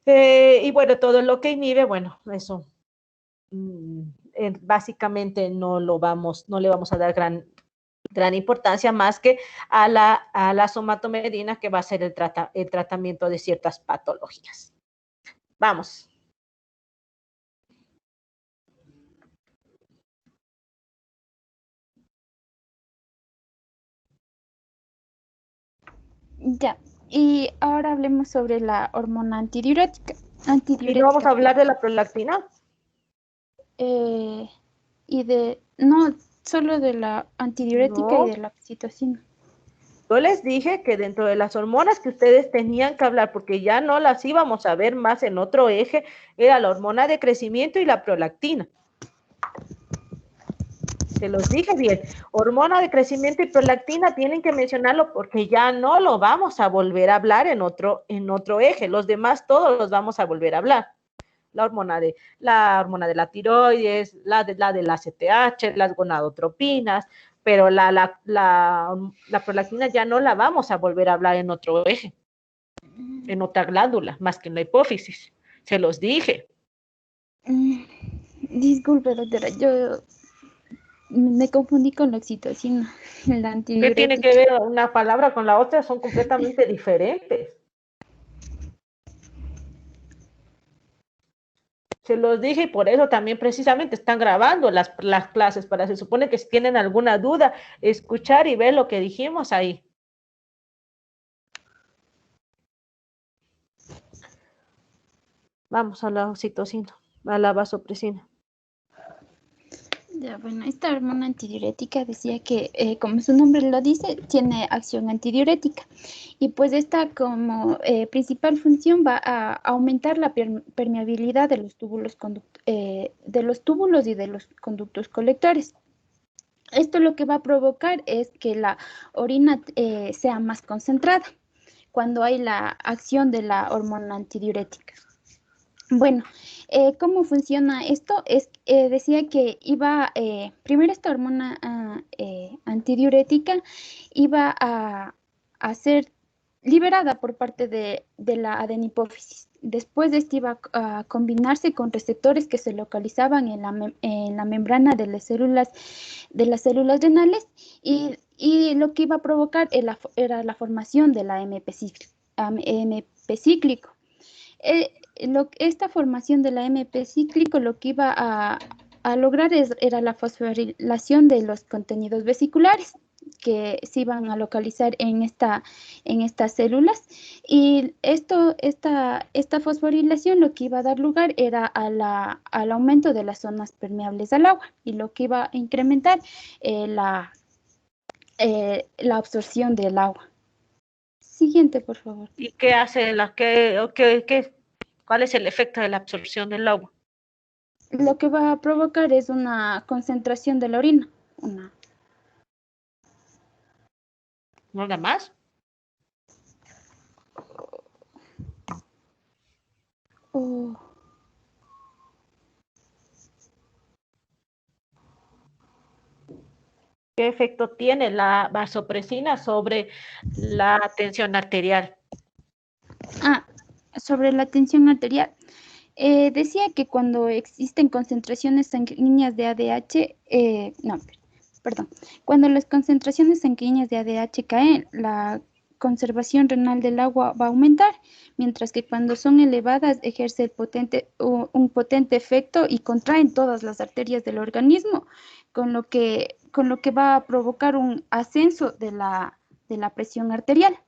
Y bueno, todo lo que inhibe, bueno, eso básicamente no le vamos a dar gran importancia más que a la somatomedina, que va a ser el tratamiento de ciertas patologías. Vamos. Ya, y ahora hablemos sobre la hormona antidiurética. ¿Y no vamos a hablar de la prolactina? No, solo de la antidiurética y de la oxitocina. Yo les dije que dentro de las hormonas que ustedes tenían que hablar, porque ya no las íbamos a ver más en otro eje, era la hormona de crecimiento y la prolactina. Se los dije bien, hormona de crecimiento y prolactina tienen que mencionarlo porque ya no lo vamos a volver a hablar en otro eje. Los demás todos los vamos a volver a hablar. La hormona de la tiroides, la del ACTH, las gonadotropinas, pero la prolactina ya no la vamos a volver a hablar en otro eje, en otra glándula, más que en la hipófisis. Se los dije. Disculpe, doctora, yo me confundí con la oxitocina. ¿Qué tiene que ver una palabra con la otra? Son completamente diferentes. Se los dije y por eso también precisamente están grabando las clases, para se supone que si tienen alguna duda, escuchar y ver lo que dijimos ahí. Vamos a la oxitocina, a la vasopresina. Ya, bueno, esta hormona antidiurética decía que, como su nombre lo dice, tiene acción antidiurética. Y pues esta como principal función va a aumentar la permeabilidad de los túbulos y de los conductos colectores. Esto lo que va a provocar es que la orina sea más concentrada cuando hay la acción de la hormona antidiurética. Bueno, ¿cómo funciona esto? Decía que iba, primero esta hormona antidiurética iba a ser liberada por parte de la adenipófisis. Después de esto iba a combinarse con receptores que se localizaban en la membrana de las células renales y lo que iba a provocar era la formación de la AMP cíclico. Esta formación de la AMP cíclico lo que iba a lograr era la fosforilación de los contenidos vesiculares que se iban a localizar en estas células y esta fosforilación lo que iba a dar lugar era al aumento de las zonas permeables al agua y lo que iba a incrementar la absorción del agua. Siguiente, por favor. ¿Y qué hace cuál es el efecto de la absorción del agua? Lo que va a provocar es una concentración de la orina. ¿Nada más? ¿Qué efecto tiene la vasopresina sobre la tensión arterial? Sobre la tensión arterial. Decía que cuando existen concentraciones sanguíneas de ADH, cuando las concentraciones sanguíneas de ADH caen, la conservación renal del agua va a aumentar, mientras que cuando son elevadas ejerce un potente efecto y contraen todas las arterias del organismo, con lo que va a provocar un ascenso de la presión arterial.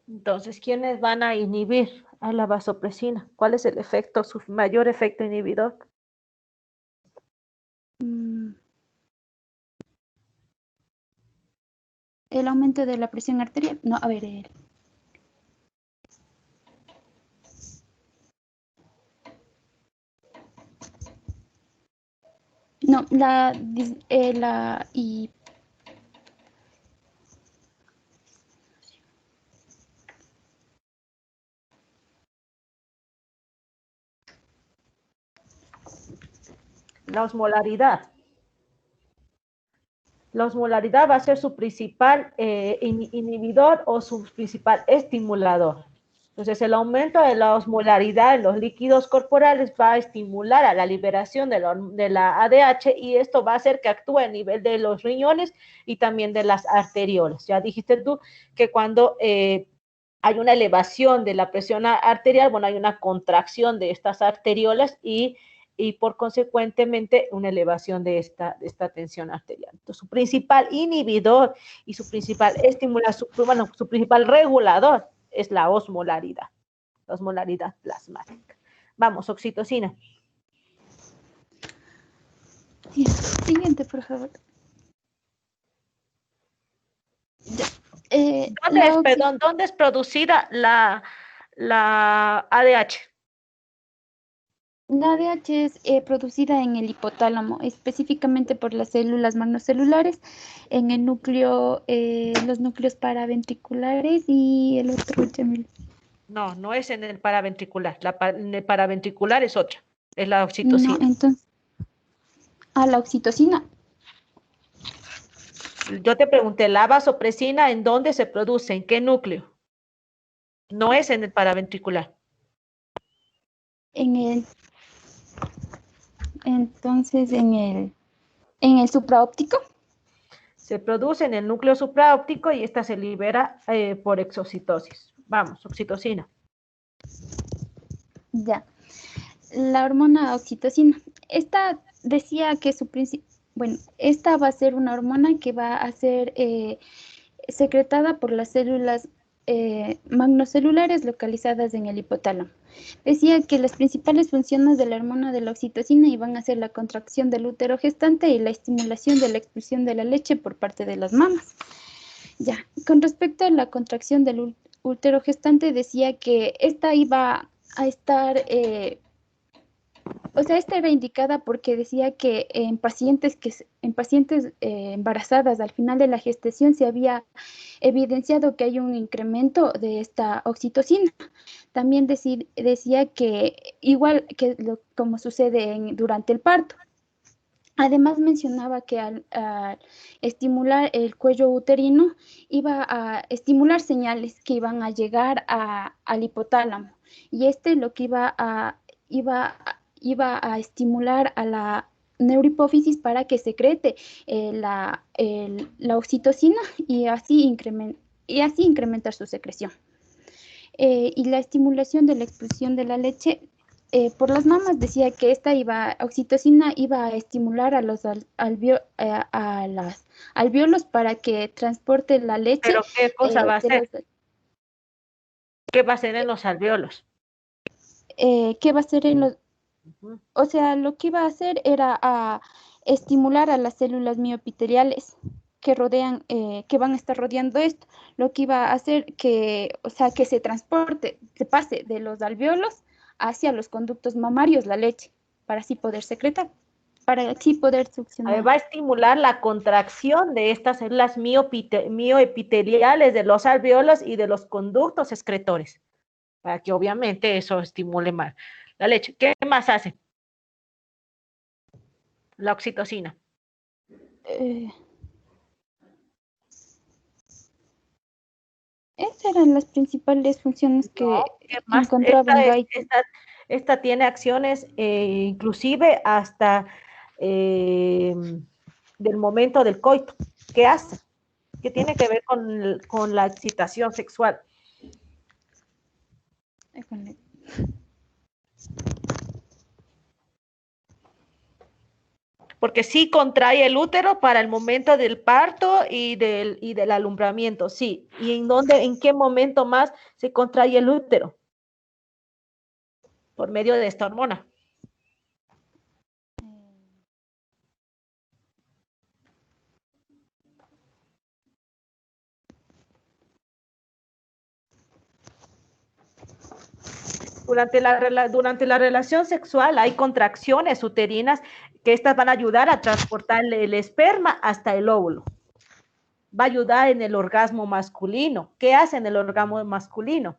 Entonces, ¿quiénes van a inhibir a la vasopresina? ¿Cuál es el efecto, su mayor efecto inhibidor? El aumento de la presión arterial. No, a ver. No, La osmolaridad. La osmolaridad va a ser su principal inhibidor o su principal estimulador. Entonces, el aumento de la osmolaridad en los líquidos corporales va a estimular a la liberación de la ADH y esto va a hacer que actúe a nivel de los riñones y también de las arteriolas. Ya dijiste tú que cuando hay una elevación de la presión arterial, bueno, hay una contracción de estas arteriolas y por consecuentemente una elevación de esta tensión arterial. Entonces, su principal inhibidor y su principal estimulador, su principal regulador es la osmolaridad plasmática. Vamos, oxitocina. Siguiente, por favor. ¿Dónde es producida la ADH? La ADH es producida en el hipotálamo, específicamente por las células magnocelulares, en el núcleo, los núcleos paraventriculares y el otro. No es en el paraventricular. En el paraventricular es otra, es la oxitocina. No, entonces, la oxitocina. Yo te pregunté, ¿la vasopresina en dónde se produce? ¿En qué núcleo? No es en el paraventricular. Entonces, en el supraóptico. Se produce en el núcleo supraóptico y esta se libera por exocitosis. Vamos, oxitocina. Ya. La hormona oxitocina. Esta decía que esta va a ser una hormona que va a ser secretada por las células magnocelulares localizadas en el hipotálamo. Decía que las principales funciones de la hormona de la oxitocina iban a ser la contracción del útero gestante y la estimulación de la expulsión de la leche por parte de las mamas. Ya, con respecto a la contracción del útero gestante, decía que esta iba a estar O sea, esta era indicada porque decía que en pacientes embarazadas al final de la gestación se había evidenciado que hay un incremento de esta oxitocina. También decía que igual que como sucede durante el parto. Además mencionaba que al estimular el cuello uterino iba a estimular señales que iban a llegar al hipotálamo, y lo que iba a estimular a la neurohipófisis para que secrete la oxitocina y así incrementar su secreción. Y la estimulación de la expulsión de la leche por las mamas, decía que oxitocina iba a estimular a los alvéolos para que transporte la leche. ¿Pero qué cosa va a hacer? ¿Qué va a hacer en los alvéolos? ¿Qué va a hacer en los? O sea, lo que iba a hacer era a estimular a las células mioepiteliales que van a estar rodeando esto. Lo que iba a hacer que se transporte, se pase de los alvéolos hacia los conductos mamarios la leche, para así poder secretar, para así poder succionar. Va a estimular la contracción de estas células mioepiteliales de los alvéolos y de los conductos excretores, para que obviamente eso estimule más la leche. ¿Qué más hace la oxitocina? Esas eran las principales funciones que encontraba en Guyton. Esta tiene acciones inclusive hasta del momento del coito. ¿Qué hace? ¿Qué tiene que ver con la excitación sexual? Porque sí contrae el útero para el momento del parto y del alumbramiento, sí. ¿Y en qué momento más se contrae el útero? Por medio de esta hormona. Durante la relación sexual hay contracciones uterinas que estas van a ayudar a transportar el esperma hasta el óvulo. Va a ayudar en el orgasmo masculino. ¿Qué hace en el orgasmo masculino?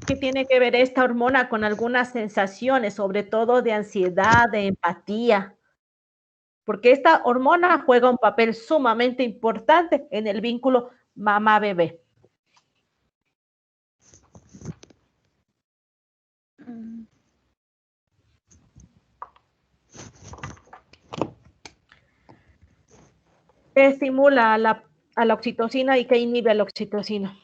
¿Qué tiene que ver esta hormona con algunas sensaciones, sobre todo de ansiedad, de empatía? Porque esta hormona juega un papel sumamente importante en el vínculo mamá-bebé. ¿Qué estimula a la oxitocina y qué inhibe a la oxitocina?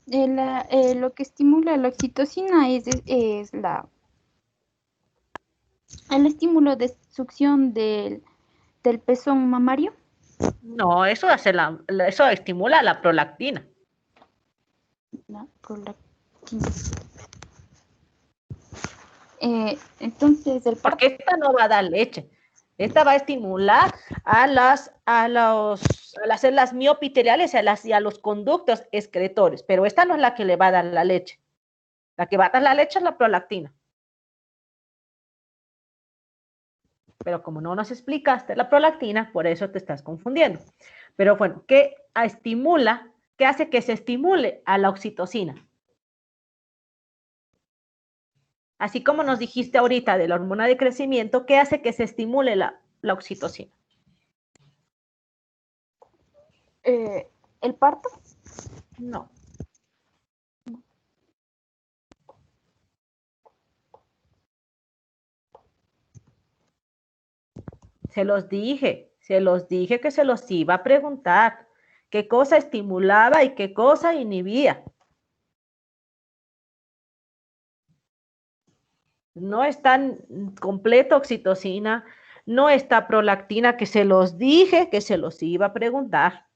Lo que estimula la oxitocina es el estímulo de succión del pezón mamario. No, eso estimula la prolactina. La prolactina. Entonces, porque esta no va a dar leche. Esta va a estimular a las células miopiteliales y a los conductos excretores, pero esta no es la que le va a dar la leche. La que va a dar la leche es la prolactina. Pero como no nos explicaste la prolactina, por eso te estás confundiendo. Pero bueno, ¿qué hace que se estimule a la oxitocina? Así como nos dijiste ahorita de la hormona de crecimiento, ¿qué hace que se estimule la oxitocina? ¿El parto? No. Se los dije que se los iba a preguntar. ¿Qué cosa estimulaba y qué cosa inhibía? No está completa oxitocina, no está prolactina, que se los dije que se los iba a preguntar.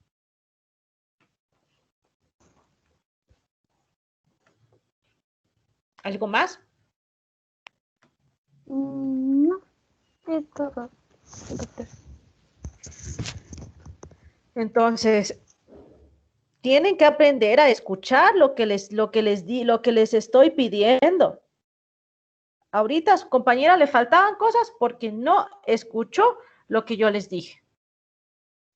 ¿Algo más? No, es todo. Entonces, tienen que aprender a escuchar lo que les estoy pidiendo. Ahorita a su compañera le faltaban cosas porque no escuchó lo que yo les dije.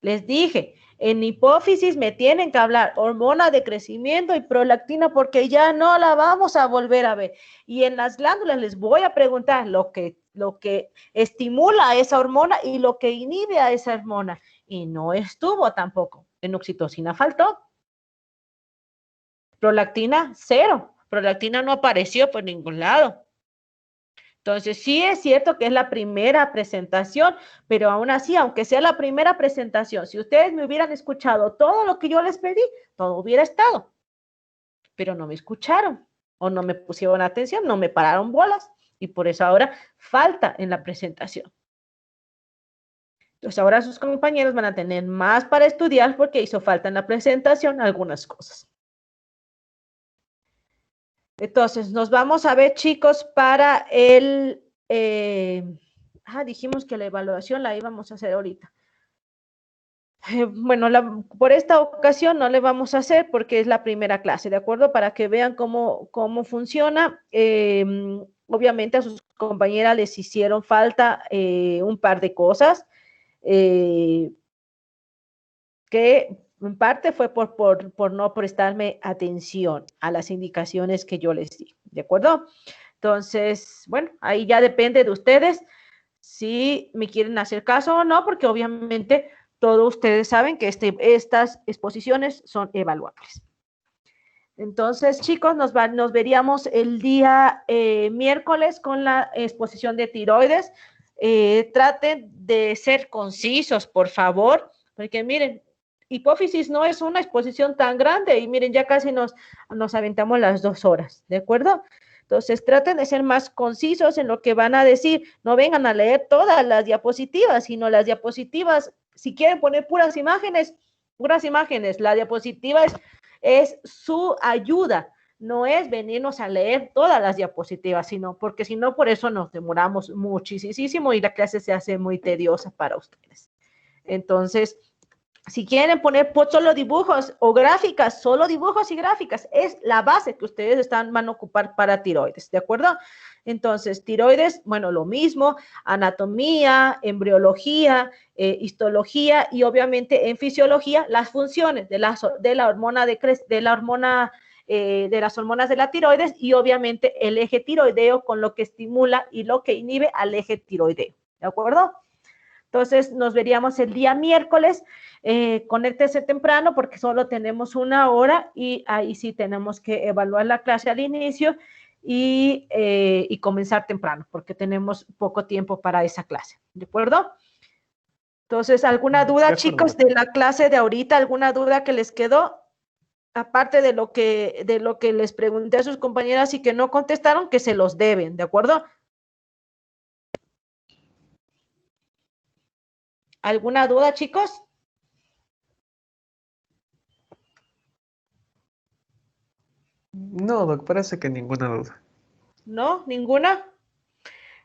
Les dije, en hipófisis me tienen que hablar hormona de crecimiento y prolactina porque ya no la vamos a volver a ver. Y en las glándulas les voy a preguntar lo que estimula a esa hormona y lo que inhibe a esa hormona. Y no estuvo tampoco. En oxitocina faltó. Prolactina, 0. Prolactina no apareció por ningún lado. Entonces, sí es cierto que es la primera presentación, pero aún así, aunque sea la primera presentación, si ustedes me hubieran escuchado todo lo que yo les pedí, todo hubiera estado. Pero no me escucharon o no me pusieron atención, no me pararon bolas y por eso ahora falta en la presentación. Entonces, ahora sus compañeros van a tener más para estudiar porque hizo falta en la presentación algunas cosas. Entonces, nos vamos a ver, chicos, para el... dijimos que la evaluación la íbamos a hacer ahorita. Bueno, por esta ocasión no le vamos a hacer porque es la primera clase, ¿de acuerdo? Para que vean cómo funciona. Obviamente a sus compañeras les hicieron falta un par de cosas que en parte fue por no prestarme atención a las indicaciones que yo les di, ¿de acuerdo? Entonces, bueno, ahí ya depende de ustedes si me quieren hacer caso o no, porque obviamente todos ustedes saben que estas exposiciones son evaluables. Entonces, chicos, nos veríamos el día miércoles con la exposición de tiroides. Traten de ser concisos, por favor, porque miren, hipófisis no es una exposición tan grande y miren, ya casi nos aventamos las 2 horas, ¿de acuerdo? Entonces, traten de ser más concisos en lo que van a decir. No vengan a leer todas las diapositivas, sino las diapositivas, si quieren poner puras imágenes. La diapositiva es su ayuda, no es venirnos a leer todas las diapositivas, porque si no, por eso nos demoramos muchísimo y la clase se hace muy tediosa para ustedes. Entonces, si quieren poner solo dibujos o gráficas, solo dibujos y gráficas, es la base que ustedes van a ocupar para tiroides, ¿de acuerdo? Entonces, tiroides, bueno, lo mismo, anatomía, embriología, histología y obviamente en fisiología, las funciones de las hormonas de la tiroides y obviamente el eje tiroideo con lo que estimula y lo que inhibe al eje tiroideo, ¿de acuerdo? Entonces, nos veríamos el día miércoles. Conéctese temprano porque solo tenemos 1 hora y ahí sí tenemos que evaluar la clase al inicio y comenzar temprano porque tenemos poco tiempo para esa clase, ¿de acuerdo? Entonces, ¿alguna duda, chicos, de la clase de ahorita? ¿Alguna duda que les quedó? Aparte de lo que les pregunté a sus compañeras y que no contestaron, que se los deben, ¿de acuerdo? ¿Alguna duda, chicos? No, Doc, parece que ninguna duda. ¿No? ¿Ninguna?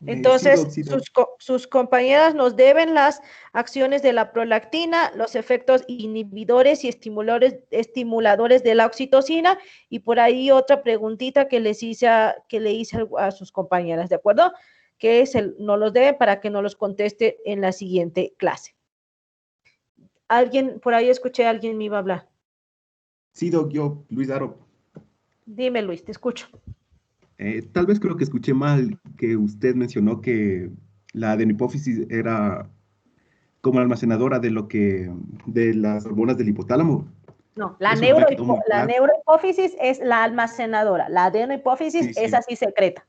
Entonces, sí, Doc. sus compañeras nos deben las acciones de la prolactina, los efectos inhibidores y estimuladores de la oxitocina, y por ahí otra preguntita que le hice a sus compañeras, ¿de acuerdo? Que nos los deben para que nos los conteste en la siguiente clase. Por ahí escuché a alguien me iba a hablar. Sí, Doc, yo, Luis Daro. Dime, Luis, te escucho. Tal vez creo que escuché mal que usted mencionó que la adenopófisis era como almacenadora de las hormonas del hipotálamo. No, la neurohipófisis es la almacenadora. La adenohipófisis es así secreta.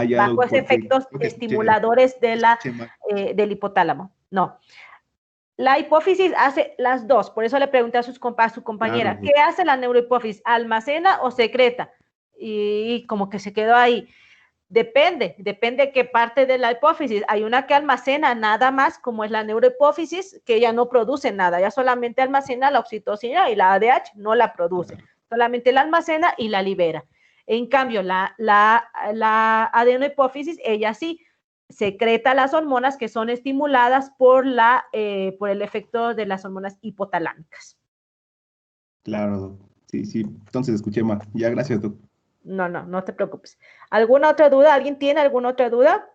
Ya, bajo efectos estimuladores del hipotálamo. No. La hipófisis hace las dos, por eso le pregunté a su compañera, claro. ¿Qué hace la neurohipófisis? ¿Almacena o secreta? Y como que se quedó ahí. Depende qué parte de la hipófisis. Hay una que almacena nada más, como es la neurohipófisis, que ya no produce nada, ya solamente almacena la oxitocina y la ADH no la produce, solamente la almacena y la libera. En cambio, la adenohipófisis, ella sí secreta las hormonas que son estimuladas por el efecto de las hormonas hipotalámicas. Claro, doc. Sí, sí, entonces escuché mal. Ya, gracias, doc. No te preocupes. ¿Alguna otra duda? ¿Alguien tiene alguna otra duda?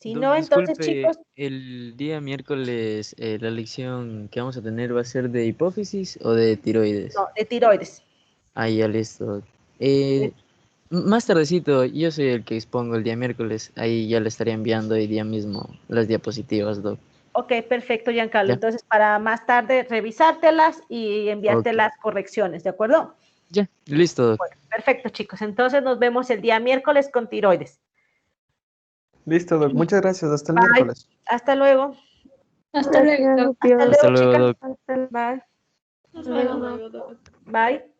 Si Doc, no, entonces, disculpe, chicos, el día miércoles la lección que vamos a tener va a ser de hipófisis o de tiroides. no, de tiroides. Ahí ya listo. Más tardecito, yo soy el que expongo el día miércoles. Ahí ya le estaría enviando hoy día mismo las diapositivas, doc. Ok, perfecto, Giancarlo. Ya. Entonces, para más tarde revisártelas y enviarte Ok. las correcciones, ¿de acuerdo? Ya, listo, doc. Bueno, perfecto, chicos. Entonces, nos vemos el día miércoles con tiroides. Listo, doc. Muchas gracias. Hasta el Bye. miércoles. Hasta luego. Hasta luego, doc. Hasta Hasta luego, luego, chicas. doc. Bye. Hasta luego, doc. Bye.